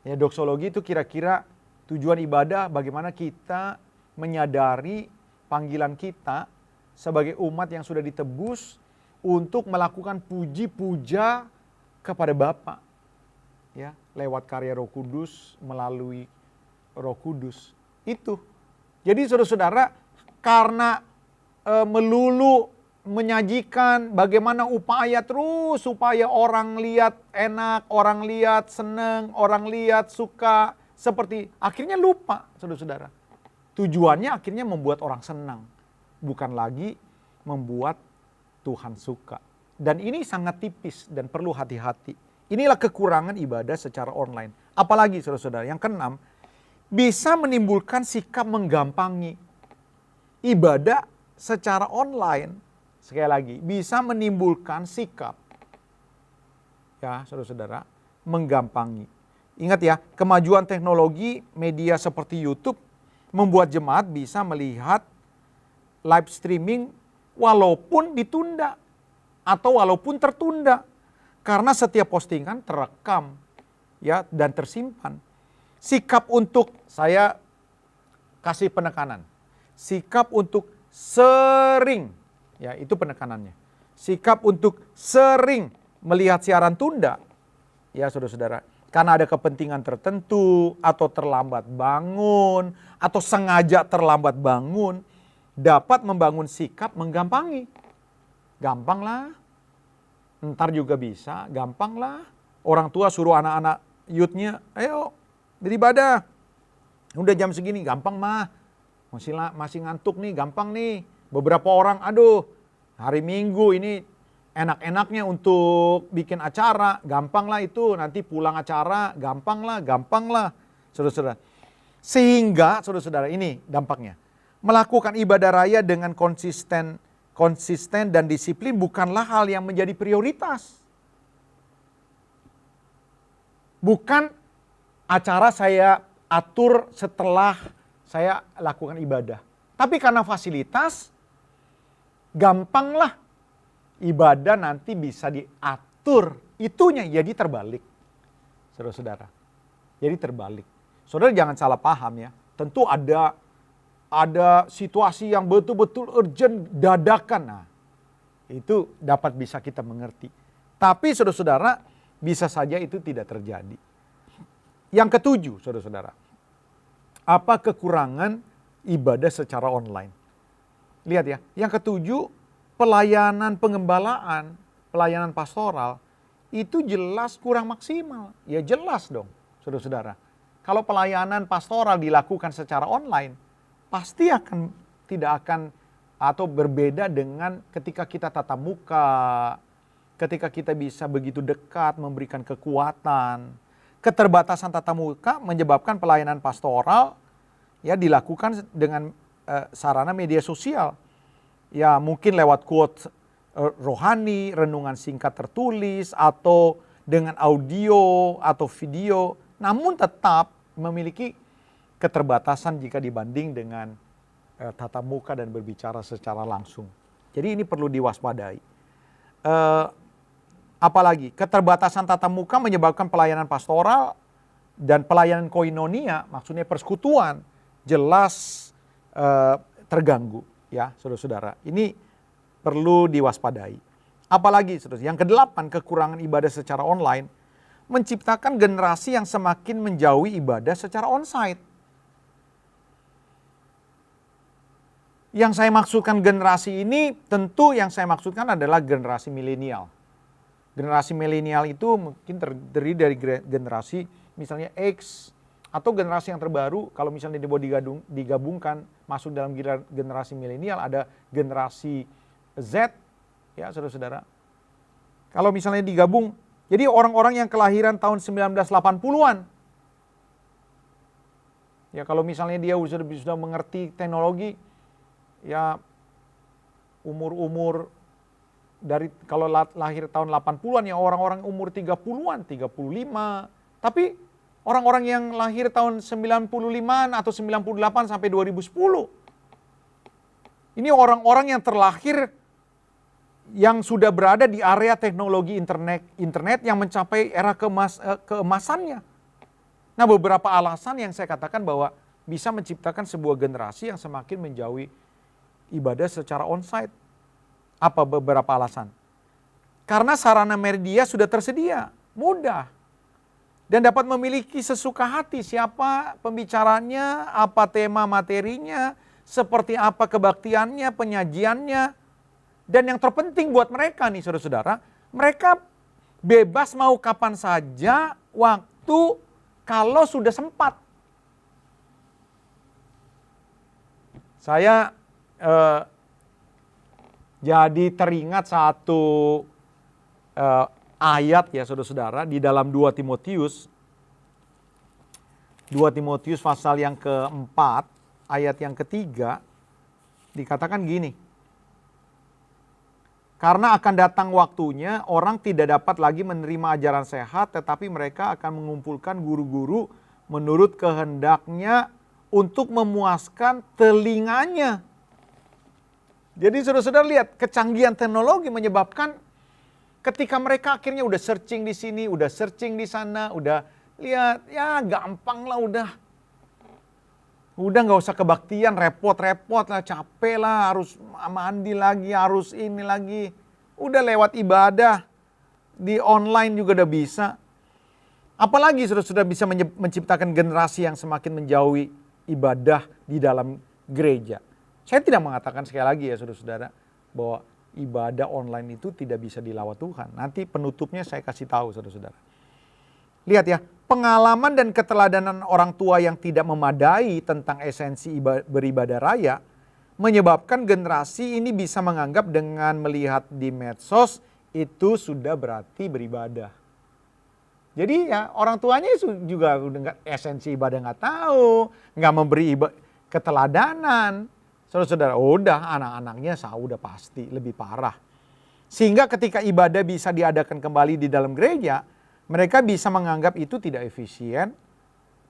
Ya doksologi itu kira-kira tujuan ibadah bagaimana kita menyadari panggilan kita sebagai umat yang sudah ditebus untuk melakukan puji-puja kepada Bapa. Ya, lewat karya Roh Kudus, melalui Roh Kudus. Itu. Jadi saudara-saudara, karena melulu menyajikan bagaimana upaya terus supaya orang lihat enak, orang lihat senang, orang lihat suka, seperti akhirnya lupa, saudara-saudara. Tujuannya akhirnya membuat orang senang, bukan lagi membuat Tuhan suka. Dan ini sangat tipis dan perlu hati-hati. Inilah kekurangan ibadah secara online. Apalagi saudara-saudara, yang keenam, bisa menimbulkan sikap menggampangi. Ibadah secara online, sekali lagi, bisa menimbulkan sikap, ya saudara-saudara, menggampangi. Ingat ya, kemajuan teknologi media seperti YouTube membuat jemaat bisa melihat live streaming walaupun ditunda atau walaupun tertunda. Karena setiap postingan terekam, ya, dan tersimpan. Sikap untuk, saya kasih penekanan, sikap untuk sering, ya itu penekanannya. Sikap untuk sering melihat siaran tunda, ya saudara-saudara, karena ada kepentingan tertentu, atau terlambat bangun, atau sengaja terlambat bangun, dapat membangun sikap menggampangi. Gampang lah, ntar juga bisa, gampang lah. Orang tua suruh anak-anak youth-nya, ayo beribadah. Udah jam segini, gampang mah. Masih ngantuk nih, gampang nih. Beberapa orang, aduh hari Minggu ini enak-enaknya untuk bikin acara, gampang lah itu. Nanti pulang acara, gampang lah. Saudara-saudara. Sehingga, saudara-saudara, ini dampaknya. Melakukan ibadah raya dengan konsisten dan disiplin bukanlah hal yang menjadi prioritas. Bukan acara saya atur setelah saya lakukan ibadah. Tapi karena fasilitas, gampanglah ibadah nanti bisa diatur. Itunya jadi terbalik. Saudara-saudara. Jadi terbalik. Saudara jangan salah paham ya. Tentu ada situasi yang betul-betul urgent, dadakan. Nah, itu dapat bisa kita mengerti. Tapi saudara-saudara, bisa saja itu tidak terjadi. Yang ketujuh, saudara-saudara. Apa kekurangan ibadah secara online? Lihat ya, yang ketujuh, pelayanan pengembalaan, pelayanan pastoral, itu jelas kurang maksimal. Ya jelas dong, saudara-saudara. Kalau pelayanan pastoral dilakukan secara online, pasti tidak akan atau berbeda dengan ketika kita tatap muka, ketika kita bisa begitu dekat memberikan kekuatan. Keterbatasan tatap muka menyebabkan pelayanan pastoral ya dilakukan dengan sarana media sosial. Ya mungkin lewat quote rohani, renungan singkat tertulis, atau dengan audio atau video. Namun tetap memiliki keterbatasan jika dibanding dengan tatap muka dan berbicara secara langsung. Jadi ini perlu diwaspadai. Apalagi keterbatasan tatap muka menyebabkan pelayanan pastoral dan pelayanan koinonia, maksudnya persekutuan, jelas terganggu ya saudara-saudara. Ini perlu diwaspadai. Apalagi saudara, yang kedelapan, kekurangan ibadah secara online menciptakan generasi yang semakin menjauhi ibadah secara onsite. Yang saya maksudkan generasi ini, tentu yang saya maksudkan adalah generasi milenial. Generasi milenial itu mungkin terdiri dari generasi misalnya X, atau generasi yang terbaru, kalau misalnya digabungkan masuk dalam generasi milenial, ada generasi Z, ya saudara-saudara. Kalau misalnya digabung, jadi orang-orang yang kelahiran tahun 1980-an. Ya kalau misalnya dia sudah mengerti teknologi, ya umur dari kalau lahir tahun 80-an ya orang-orang umur 30-an, 35. Tapi orang-orang yang lahir tahun 95-an atau 98 sampai 2010. Ini orang-orang yang terlahir yang sudah berada di area teknologi internet yang mencapai era keemasannya. Nah, beberapa alasan yang saya katakan bahwa bisa menciptakan sebuah generasi yang semakin menjauhi ibadah secara onsite. Apa beberapa alasan? Karena sarana media sudah tersedia, mudah. Dan dapat memiliki sesuka hati siapa pembicaranya, apa tema materinya, seperti apa kebaktiannya, penyajiannya. Dan yang terpenting buat mereka nih saudara-saudara, mereka bebas mau kapan saja, waktu, kalau sudah sempat. Saya jadi teringat satu ayat ya saudara-saudara di dalam 2 Timotius. 2 Timotius pasal yang keempat, ayat yang ketiga, dikatakan gini. Karena akan datang waktunya orang tidak dapat lagi menerima ajaran sehat, tetapi mereka akan mengumpulkan guru-guru menurut kehendaknya untuk memuaskan telinganya. Jadi saudara-saudara lihat, kecanggihan teknologi menyebabkan ketika mereka akhirnya udah searching di sini, udah searching di sana, udah lihat, ya gampang lah udah. Udah gak usah kebaktian, repot-repot lah, capek lah, harus mandi lagi, harus ini lagi. Udah lewat ibadah, di online juga udah bisa. Apalagi saudara-saudara bisa menciptakan generasi yang semakin menjauhi ibadah di dalam gereja. Saya tidak mengatakan sekali lagi ya saudara-saudara bahwa ibadah online itu tidak bisa dilawat Tuhan. Nanti penutupnya saya kasih tahu saudara-saudara. Lihat ya, pengalaman dan keteladanan orang tua yang tidak memadai tentang esensi beribadah raya menyebabkan generasi ini bisa menganggap dengan melihat di medsos itu sudah berarti beribadah. Jadi ya orang tuanya juga udah esensi ibadah nggak tahu, nggak memberi keteladanan. Saudara-saudara, udah anak-anaknya udah pasti lebih parah. Sehingga ketika ibadah bisa diadakan kembali di dalam gereja, mereka bisa menganggap itu tidak efisien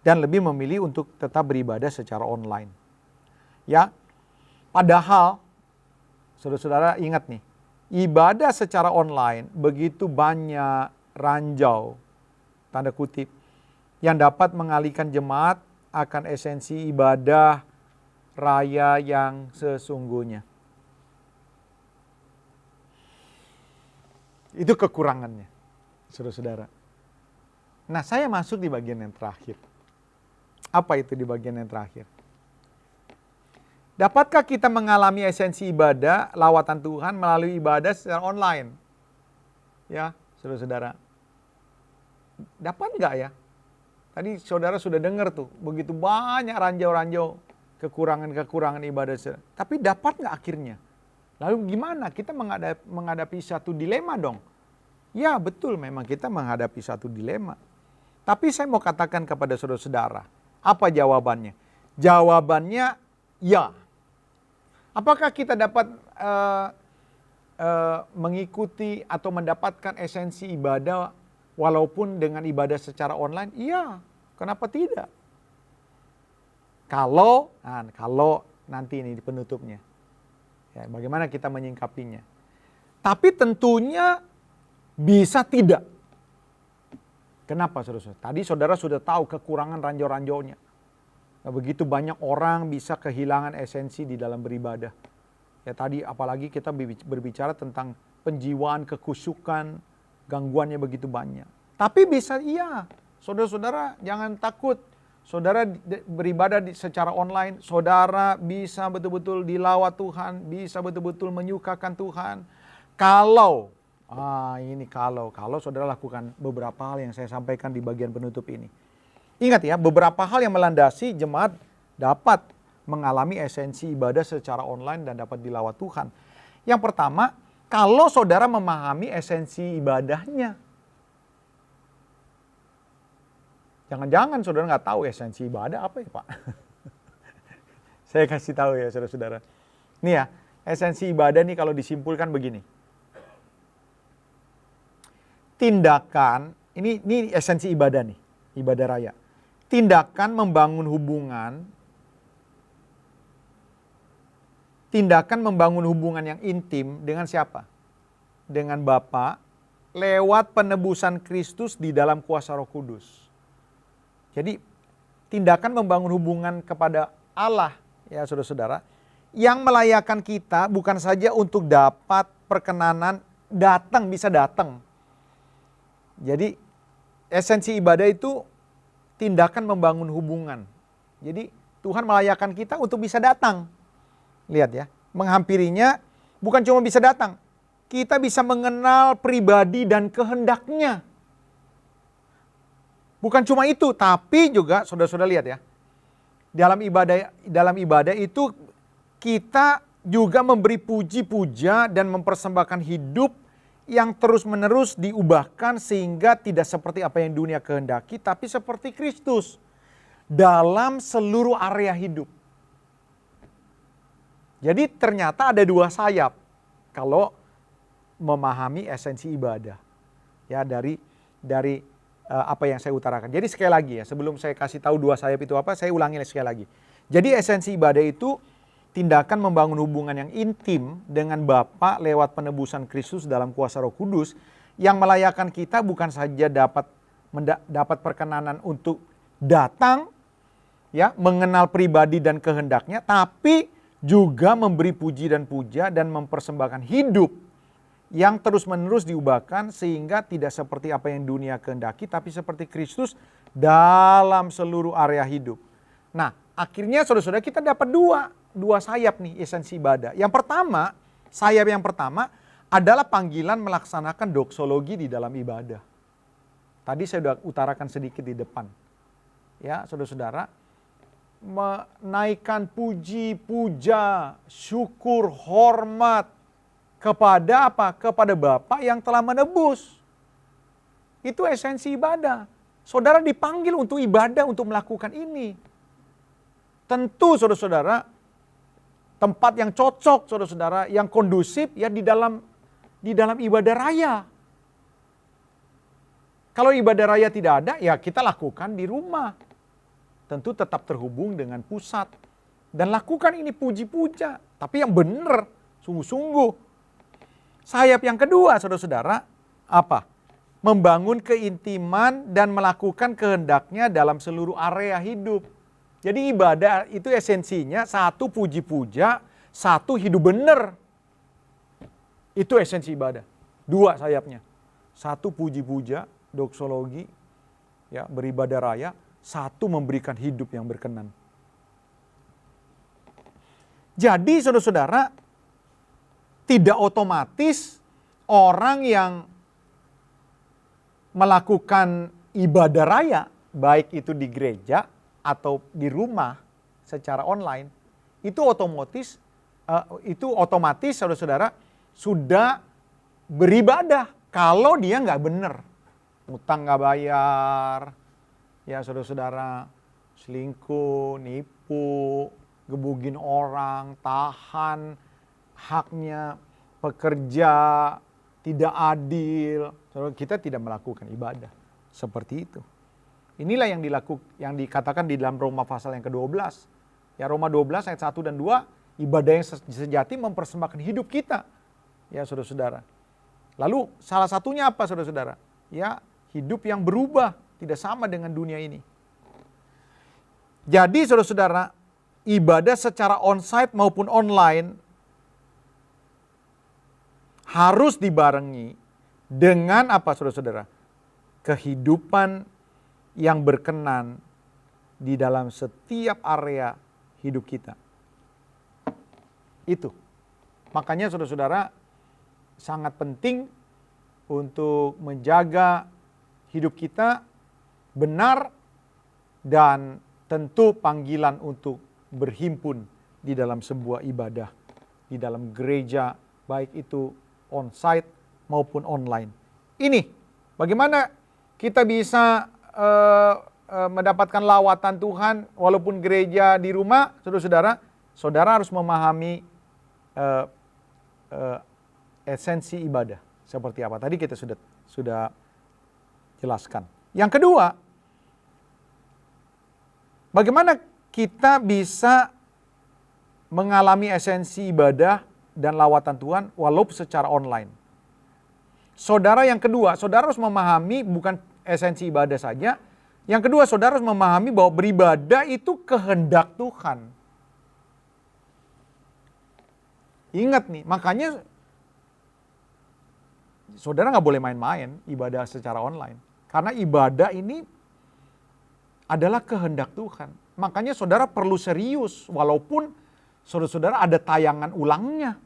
dan lebih memilih untuk tetap beribadah secara online. Ya, padahal saudara-saudara ingat nih, ibadah secara online begitu banyak ranjau, tanda kutip, yang dapat mengalihkan jemaat akan esensi ibadah raya yang sesungguhnya. Itu kekurangannya, saudara-saudara. Nah, saya masuk di bagian yang terakhir. Apa itu di bagian yang terakhir? Dapatkah kita mengalami esensi ibadah, lawatan Tuhan melalui ibadah secara online? Ya, saudara-saudara. Dapat nggak ya? Tadi saudara sudah dengar tuh, begitu banyak ranjau-ranjau kekurangan-kekurangan ibadah. Tapi dapat nggak akhirnya? Lalu gimana? Kita menghadapi satu dilema dong. Ya betul, memang kita menghadapi satu dilema. Tapi saya mau katakan kepada saudara-saudara, apa jawabannya? Jawabannya ya. Apakah kita dapat mengikuti atau mendapatkan esensi ibadah walaupun dengan ibadah secara online? Iya, kenapa tidak? Kalau nanti ini di penutupnya, ya, bagaimana kita menyingkapinya? Tapi tentunya bisa tidak. Kenapa saudara? Tadi saudara sudah tahu kekurangan ranjau-ranjaunya. Nah, begitu banyak orang bisa kehilangan esensi di dalam beribadah. Ya tadi apalagi kita berbicara tentang penjiwaan, kekusyukan, gangguannya begitu banyak. Tapi bisa iya, saudara-saudara jangan takut. Saudara beribadah secara online, saudara bisa betul-betul dilawat Tuhan, bisa betul-betul menyukakan Tuhan. Kalau saudara lakukan beberapa hal yang saya sampaikan di bagian penutup ini. Ingat ya, beberapa hal yang melandasi jemaat dapat mengalami esensi ibadah secara online dan dapat dilawat Tuhan. Yang pertama, kalau saudara memahami esensi ibadahnya. Jangan-jangan saudara nggak tahu esensi ibadah apa ya Pak? Saya kasih tahu ya saudara-saudara. Nih ya, esensi ibadah nih kalau disimpulkan begini. Tindakan, ini esensi ibadah nih, ibadah raya. Tindakan membangun hubungan yang intim dengan siapa? Dengan Bapa lewat penebusan Kristus di dalam kuasa Roh Kudus. Jadi tindakan membangun hubungan kepada Allah ya saudara-saudara yang melayakkan kita bukan saja untuk dapat perkenanan bisa datang. Jadi esensi ibadah itu tindakan membangun hubungan. Jadi Tuhan melayakkan kita untuk bisa datang. Lihat ya, menghampirinya bukan cuma bisa datang. Kita bisa mengenal pribadi dan kehendaknya. Bukan cuma itu, tapi juga saudara-saudara lihat ya. Dalam ibadah itu kita juga memberi puji-puja dan mempersembahkan hidup yang terus-menerus diubahkan sehingga tidak seperti apa yang dunia kehendaki, tapi seperti Kristus dalam seluruh area hidup. Jadi ternyata ada dua sayap kalau memahami esensi ibadah. Ya dari apa yang saya utarakan. Jadi sekali lagi ya, sebelum saya kasih tahu dua sayap itu apa, saya ulangi sekali lagi. Jadi esensi ibadah itu tindakan membangun hubungan yang intim dengan Bapa lewat penebusan Kristus dalam kuasa Roh Kudus yang melayakkan kita bukan saja dapat perkenanan untuk datang ya, mengenal pribadi dan kehendaknya, tapi juga memberi puji dan puja dan mempersembahkan hidup yang terus-menerus diubahkan sehingga tidak seperti apa yang dunia kehendaki, tapi seperti Kristus dalam seluruh area hidup. Nah, akhirnya saudara-saudara kita dapat dua sayap nih esensi ibadah. Yang pertama, sayap yang pertama adalah panggilan melaksanakan doksologi di dalam ibadah. Tadi saya sudah utarakan sedikit di depan. Ya, saudara-saudara, menaikkan puji, puja, syukur, hormat kepada apa? Kepada Bapa yang telah menebus. Itu esensi ibadah. Saudara dipanggil untuk ibadah, untuk melakukan ini. Tentu saudara-saudara, tempat yang cocok saudara-saudara, yang kondusif ya di dalam ibadah raya. Kalau ibadah raya tidak ada, ya kita lakukan di rumah. Tentu tetap terhubung dengan pusat. Dan lakukan ini puji-puja. Tapi yang benar, sungguh-sungguh. Sayap yang kedua, saudara-saudara, apa? Membangun keintiman dan melakukan kehendaknya dalam seluruh area hidup. Jadi ibadah itu esensinya, satu puji-puja, satu hidup benar. Itu esensi ibadah. Dua sayapnya. Satu puji-puja, doksologi, ya, beribadah raya. Satu memberikan hidup yang berkenan. Jadi saudara-saudara, tidak otomatis orang yang melakukan ibadah raya, baik itu di gereja atau di rumah secara online, itu otomatis saudara-saudara sudah beribadah kalau dia nggak benar. Utang nggak bayar, ya saudara-saudara, selingkuh, nipu, gebugin orang, tahan haknya, pekerja, tidak adil. Saudara, kita tidak melakukan ibadah seperti itu. Inilah yang dikatakan di dalam Roma pasal yang ke-12. Ya, Roma 12 ayat 1 dan 2, ibadah yang sejati mempersembahkan hidup kita. Ya, saudara-saudara. Lalu salah satunya apa, saudara-saudara? Ya, hidup yang berubah, tidak sama dengan dunia ini. Jadi, saudara-saudara, ibadah secara onsite maupun online harus dibarengi dengan apa, saudara-saudara? Kehidupan yang berkenan di dalam setiap area hidup kita. Itu. Makanya saudara-saudara, sangat penting untuk menjaga hidup kita benar dan tentu panggilan untuk berhimpun di dalam sebuah ibadah, di dalam gereja, baik itu on-site maupun online. Ini, bagaimana kita bisa mendapatkan lawatan Tuhan walaupun gereja di rumah, saudara-saudara, saudara harus memahami esensi ibadah seperti apa. Tadi kita sudah jelaskan. Yang kedua, bagaimana kita bisa mengalami esensi ibadah dan lawatan Tuhan walaupun secara online. Saudara yang kedua, saudara harus memahami bukan esensi ibadah saja. Yang kedua, saudara harus memahami bahwa beribadah itu kehendak Tuhan. Ingat nih, makanya saudara nggak boleh main-main ibadah secara online. Karena ibadah ini adalah kehendak Tuhan. Makanya saudara perlu serius walaupun saudara-saudara ada tayangan ulangnya.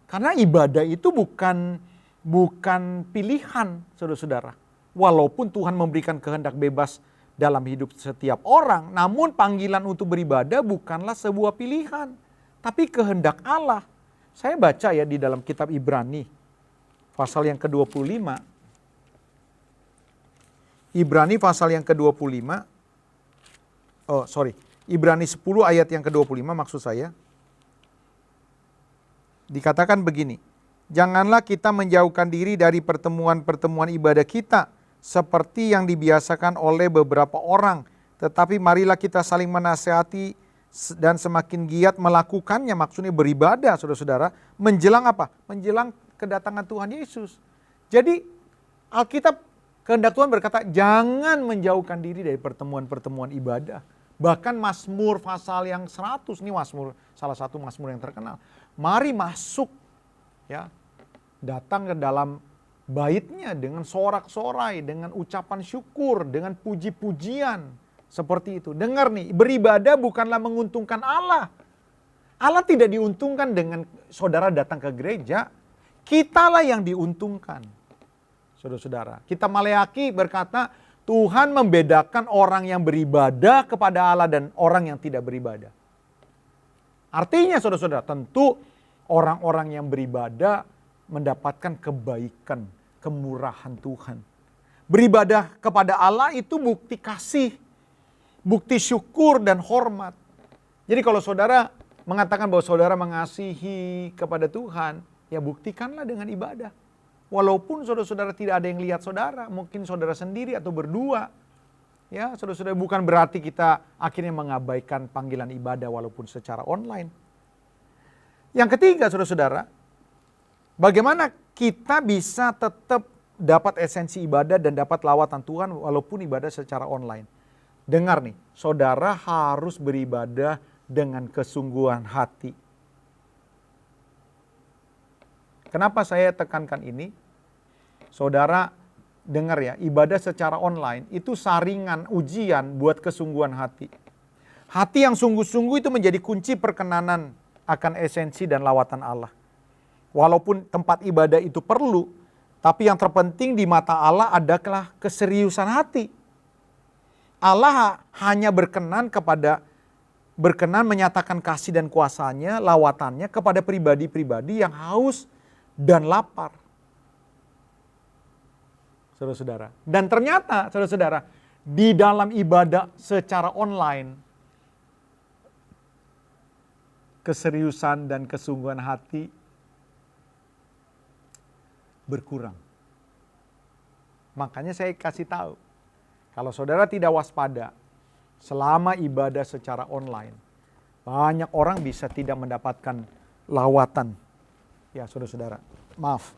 Karena ibadah itu bukan pilihan saudara-saudara. Walaupun Tuhan memberikan kehendak bebas dalam hidup setiap orang, namun panggilan untuk beribadah bukanlah sebuah pilihan, tapi kehendak Allah. Saya baca ya di dalam kitab Ibrani, pasal yang ke-25. Ibrani pasal yang ke-25. Ibrani 10 ayat yang ke-25 maksud saya. Dikatakan begini, janganlah kita menjauhkan diri dari pertemuan-pertemuan ibadah kita seperti yang dibiasakan oleh beberapa orang, tetapi marilah kita saling menasihati dan semakin giat melakukannya, maksudnya beribadah saudara-saudara, menjelang apa? Menjelang kedatangan Tuhan Yesus. Jadi Alkitab, kehendak Tuhan berkata, jangan menjauhkan diri dari pertemuan-pertemuan ibadah. Bahkan Mazmur pasal yang 100, ini salah satu Mazmur yang terkenal. Mari masuk ya, datang ke dalam baitnya dengan sorak-sorai, dengan ucapan syukur, dengan puji-pujian. Seperti itu. Dengar nih, beribadah bukanlah menguntungkan Allah. Allah tidak diuntungkan dengan saudara datang ke gereja. Kitalah yang diuntungkan. Saudara-saudara, kita Maleaki berkata, Tuhan membedakan orang yang beribadah kepada Allah dan orang yang tidak beribadah. Artinya saudara-saudara, tentu orang-orang yang beribadah mendapatkan kebaikan, kemurahan Tuhan. Beribadah kepada Allah itu bukti kasih, bukti syukur dan hormat. Jadi kalau saudara mengatakan bahwa saudara mengasihi kepada Tuhan, ya buktikanlah dengan ibadah. Walaupun saudara-saudara tidak ada yang lihat saudara, mungkin saudara sendiri atau berdua. Ya, saudara-saudara, bukan berarti kita akhirnya mengabaikan panggilan ibadah walaupun secara online. Yang ketiga, saudara-saudara, bagaimana kita bisa tetap dapat esensi ibadah dan dapat lawatan Tuhan walaupun ibadah secara online. Dengar nih, saudara harus beribadah dengan kesungguhan hati. Kenapa saya tekankan ini? Saudara dengar ya, ibadah secara online itu saringan ujian buat kesungguhan hati. Hati yang sungguh-sungguh itu menjadi kunci perkenanan akan esensi dan lawatan Allah. Walaupun tempat ibadah itu perlu, tapi yang terpenting di mata Allah adalah keseriusan hati. Allah hanya berkenan menyatakan kasih dan kuasanya, lawatannya kepada pribadi-pribadi yang haus dan lapar. Saudara-saudara. Dan ternyata, saudara-saudara, di dalam ibadah secara online, keseriusan dan kesungguhan hati berkurang. Makanya saya kasih tahu, kalau saudara tidak waspada, selama ibadah secara online, banyak orang bisa tidak mendapatkan lawatan. Ya, saudara-saudara, maaf.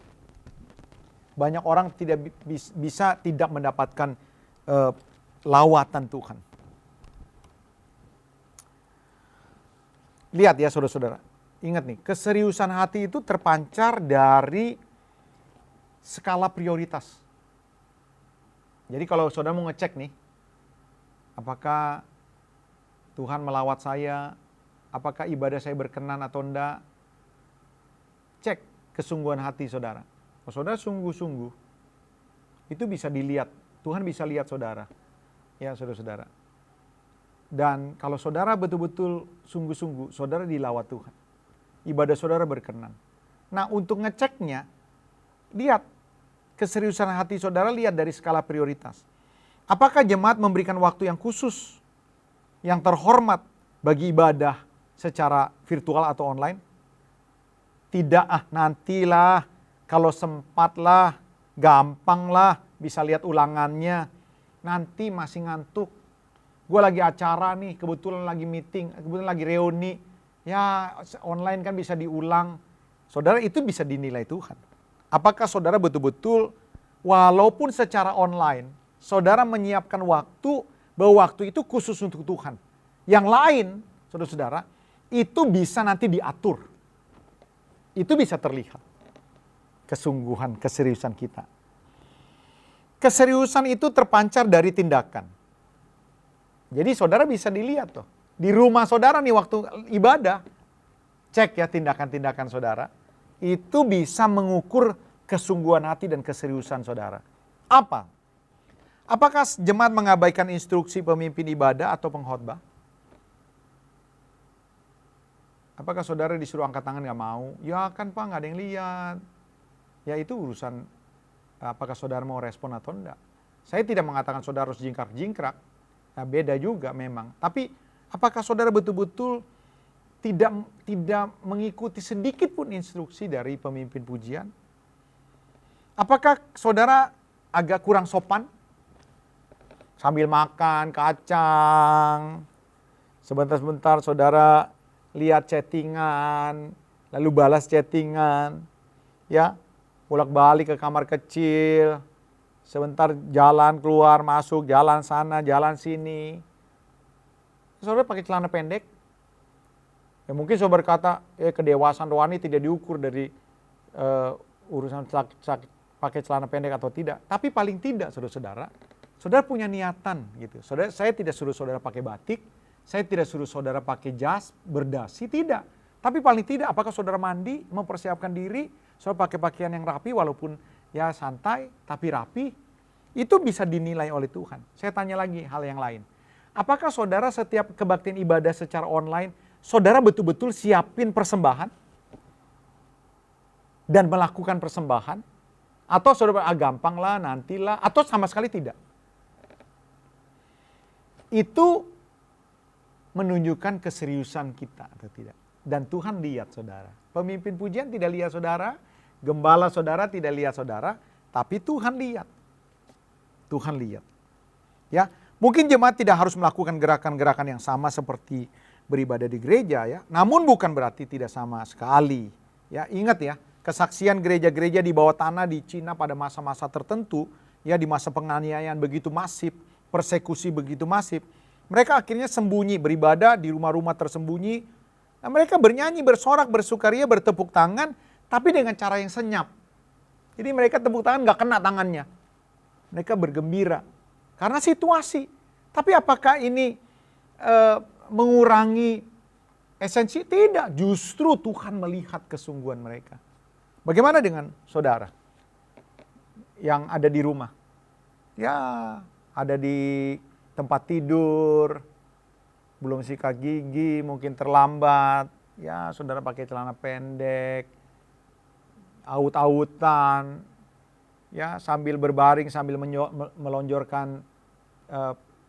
Banyak orang bisa tidak mendapatkan lawatan Tuhan. Lihat ya saudara-saudara, ingat nih, keseriusan hati itu terpancar dari skala prioritas. Jadi kalau saudara mau ngecek nih, apakah Tuhan melawat saya, apakah ibadah saya berkenan atau enggak, cek kesungguhan hati saudara. Kalau saudara sungguh-sungguh, itu bisa dilihat. Tuhan bisa lihat saudara. Ya saudara-saudara. Dan kalau saudara betul-betul sungguh-sungguh, saudara dilawat Tuhan. Ibadah saudara berkenan. Nah untuk ngeceknya, lihat keseriusan hati saudara, lihat dari skala prioritas. Apakah jemaat memberikan waktu yang khusus, yang terhormat bagi ibadah secara virtual atau online? Tidak, nantilah. Kalau sempatlah, gampanglah, bisa lihat ulangannya. Nanti masih ngantuk. Gue lagi acara nih, kebetulan lagi meeting, kebetulan lagi reuni. Ya online kan bisa diulang. Saudara, itu bisa dinilai Tuhan. Apakah saudara betul-betul, walaupun secara online, saudara menyiapkan waktu, bahwa waktu itu khusus untuk Tuhan. Yang lain, saudara-saudara, itu bisa nanti diatur. Itu bisa terlihat. Kesungguhan, keseriusan kita. Keseriusan itu terpancar dari tindakan. Jadi saudara bisa dilihat tuh. Di rumah saudara nih waktu ibadah. Cek ya tindakan-tindakan saudara. Itu bisa mengukur kesungguhan hati dan keseriusan saudara. Apa? Apakah jemaat mengabaikan instruksi pemimpin ibadah atau pengkhotbah? Apakah saudara disuruh angkat tangan gak mau? Ya kan Pak, gak ada yang lihat. Ya itu urusan apakah saudara mau respon atau enggak. Saya tidak mengatakan saudara harus jingkrak-jingkrak. Nah, beda juga memang. Tapi apakah saudara betul-betul tidak mengikuti sedikit pun instruksi dari pemimpin pujian? Apakah saudara agak kurang sopan? Sambil makan kacang. Sebentar-sebentar saudara lihat chattingan, lalu balas chattingan. Ya, bolak-balik ke kamar kecil, sebentar jalan keluar, masuk, jalan sana, jalan sini. Saudara pakai celana pendek. Ya mungkin saudara berkata, kedewasaan rohani tidak diukur dari urusan pakai celana pendek atau tidak. Tapi paling tidak saudara-saudara, saudara punya niatan gitu. Saya tidak suruh saudara pakai batik, saya tidak suruh saudara pakai jas, berdasi, tidak. Tapi paling tidak apakah saudara mandi, mempersiapkan diri, saudara pakai pakaian yang rapi walaupun ya santai tapi rapi, itu bisa dinilai oleh Tuhan. Saya tanya lagi hal yang lain. Apakah saudara setiap kebaktian ibadah secara online, saudara betul-betul siapin persembahan dan melakukan persembahan? Atau saudara gampang lah, nantilah, atau sama sekali tidak? Itu menunjukkan keseriusan kita atau tidak. Dan Tuhan lihat saudara. Pemimpin pujian tidak lihat saudara, gembala saudara tidak lihat saudara, tapi Tuhan lihat. Tuhan lihat. Ya, mungkin jemaat tidak harus melakukan gerakan-gerakan yang sama seperti beribadah di gereja ya. Namun bukan berarti tidak sama sekali. Ya, ingat ya, kesaksian gereja-gereja di bawah tanah di Cina pada masa-masa tertentu, ya di masa penganiayaan begitu masif, persekusi begitu masif, mereka akhirnya sembunyi, beribadah di rumah-rumah tersembunyi. Nah, mereka bernyanyi, bersorak, bersukaria, bertepuk tangan, tapi dengan cara yang senyap. Jadi mereka tepuk tangan gak kena tangannya. Mereka bergembira karena situasi. Tapi apakah ini mengurangi esensi? Tidak, justru Tuhan melihat kesungguhan mereka. Bagaimana dengan saudara yang ada di rumah? Ya, ada di tempat tidur, belum sikat gigi, mungkin terlambat. Ya, saudara pakai celana pendek, aut-autan, ya sambil berbaring, sambil melonjorkan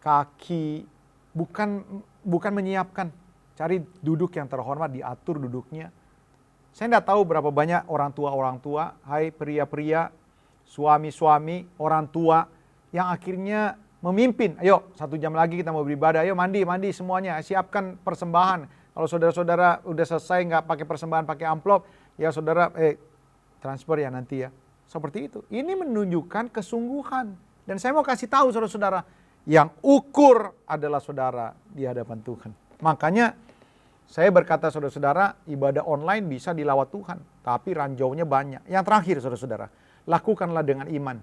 kaki. Bukan menyiapkan, cari duduk yang terhormat, diatur duduknya. Saya tidak tahu berapa banyak orang tua, hai pria-pria, suami-suami, orang tua yang akhirnya memimpin. Ayo 1 jam lagi kita mau beribadah, ayo mandi semuanya, siapkan persembahan. Kalau saudara-saudara udah selesai nggak pakai persembahan, pakai amplop, ya saudara transfer ya nanti ya. Seperti itu. Ini menunjukkan kesungguhan. Dan saya mau kasih tahu saudara-saudara, yang ukur adalah saudara di hadapan Tuhan. Makanya saya berkata saudara-saudara, ibadah online bisa dilawat Tuhan, tapi ranjaunya banyak. Yang terakhir saudara-saudara, lakukanlah dengan iman.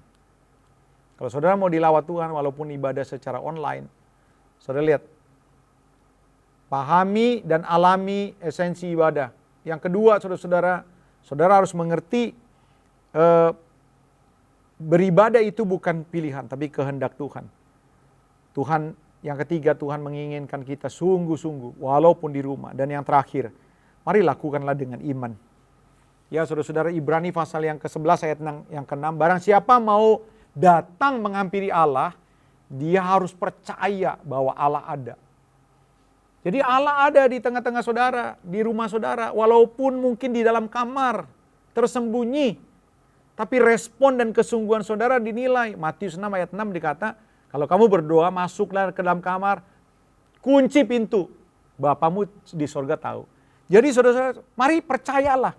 Kalau saudara mau dilawat Tuhan walaupun ibadah secara online, saudara lihat, pahami dan alami esensi ibadah. Yang kedua saudara-saudara, saudara harus mengerti beribadah itu bukan pilihan, tapi kehendak Tuhan. Yang ketiga, Tuhan menginginkan kita sungguh-sungguh walaupun di rumah. Dan yang terakhir, mari lakukanlah dengan iman. Ya saudara-saudara, Ibrani pasal yang ke-11 ayat yang ke-6, barang siapa mau datang menghampiri Allah, dia harus percaya bahwa Allah ada. Jadi Allah ada di tengah-tengah saudara, di rumah saudara, walaupun mungkin di dalam kamar, tersembunyi. Tapi respon dan kesungguhan saudara dinilai. Matius 6 ayat 6 dikata, kalau kamu berdoa masuklah ke dalam kamar, kunci pintu, Bapamu di sorga tahu. Jadi saudara-saudara, mari percayalah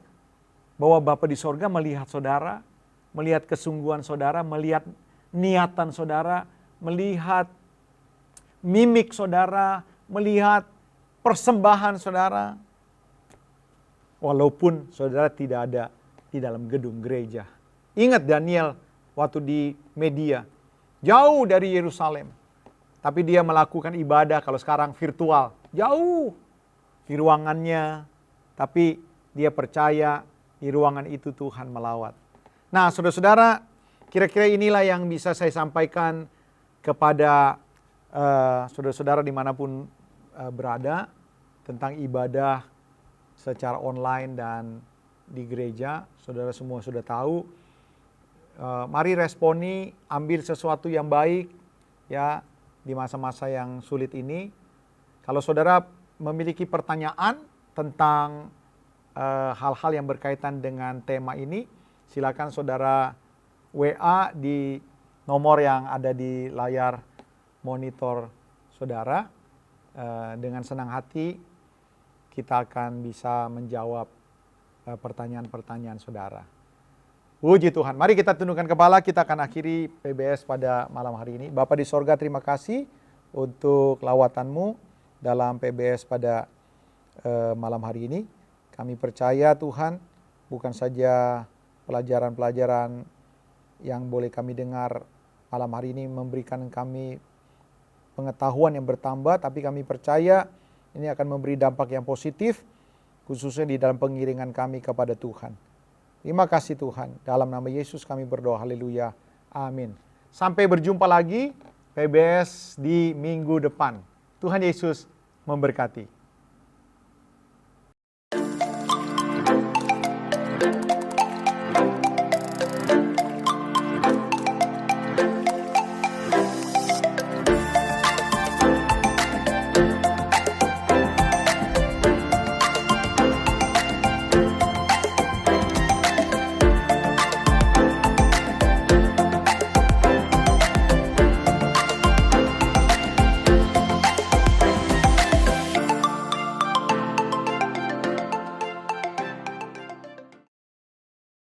bahwa Bapa di sorga melihat saudara, melihat kesungguhan saudara, melihat niatan saudara, melihat mimik saudara, melihat persembahan saudara. Walaupun saudara tidak ada di dalam gedung gereja. Ingat Daniel waktu di Media, jauh dari Yerusalem. Tapi dia melakukan ibadah kalau sekarang virtual, jauh di ruangannya. Tapi dia percaya di ruangan itu Tuhan melawat. Nah saudara-saudara, kira-kira inilah yang bisa saya sampaikan kepada saudara-saudara dimanapun berada tentang ibadah secara online dan di gereja. Saudara semua sudah tahu. Mari responi, ambil sesuatu yang baik ya di masa-masa yang sulit ini. Kalau saudara memiliki pertanyaan tentang hal-hal yang berkaitan dengan tema ini, silakan saudara WA di nomor yang ada di layar monitor saudara. Dengan senang hati kita akan bisa menjawab pertanyaan-pertanyaan saudara. Puji Tuhan. Mari kita tundukkan kepala, kita akan akhiri PBS pada malam hari ini. Bapa di sorga, terima kasih untuk lawatanmu dalam PBS pada malam hari ini. Kami percaya Tuhan bukan saja pelajaran-pelajaran yang boleh kami dengar malam hari ini memberikan kami pengetahuan yang bertambah, tapi kami percaya ini akan memberi dampak yang positif, khususnya di dalam pengiringan kami kepada Tuhan. Terima kasih Tuhan, dalam nama Yesus kami berdoa, haleluya, amin. Sampai berjumpa lagi PBS di minggu depan. Tuhan Yesus memberkati.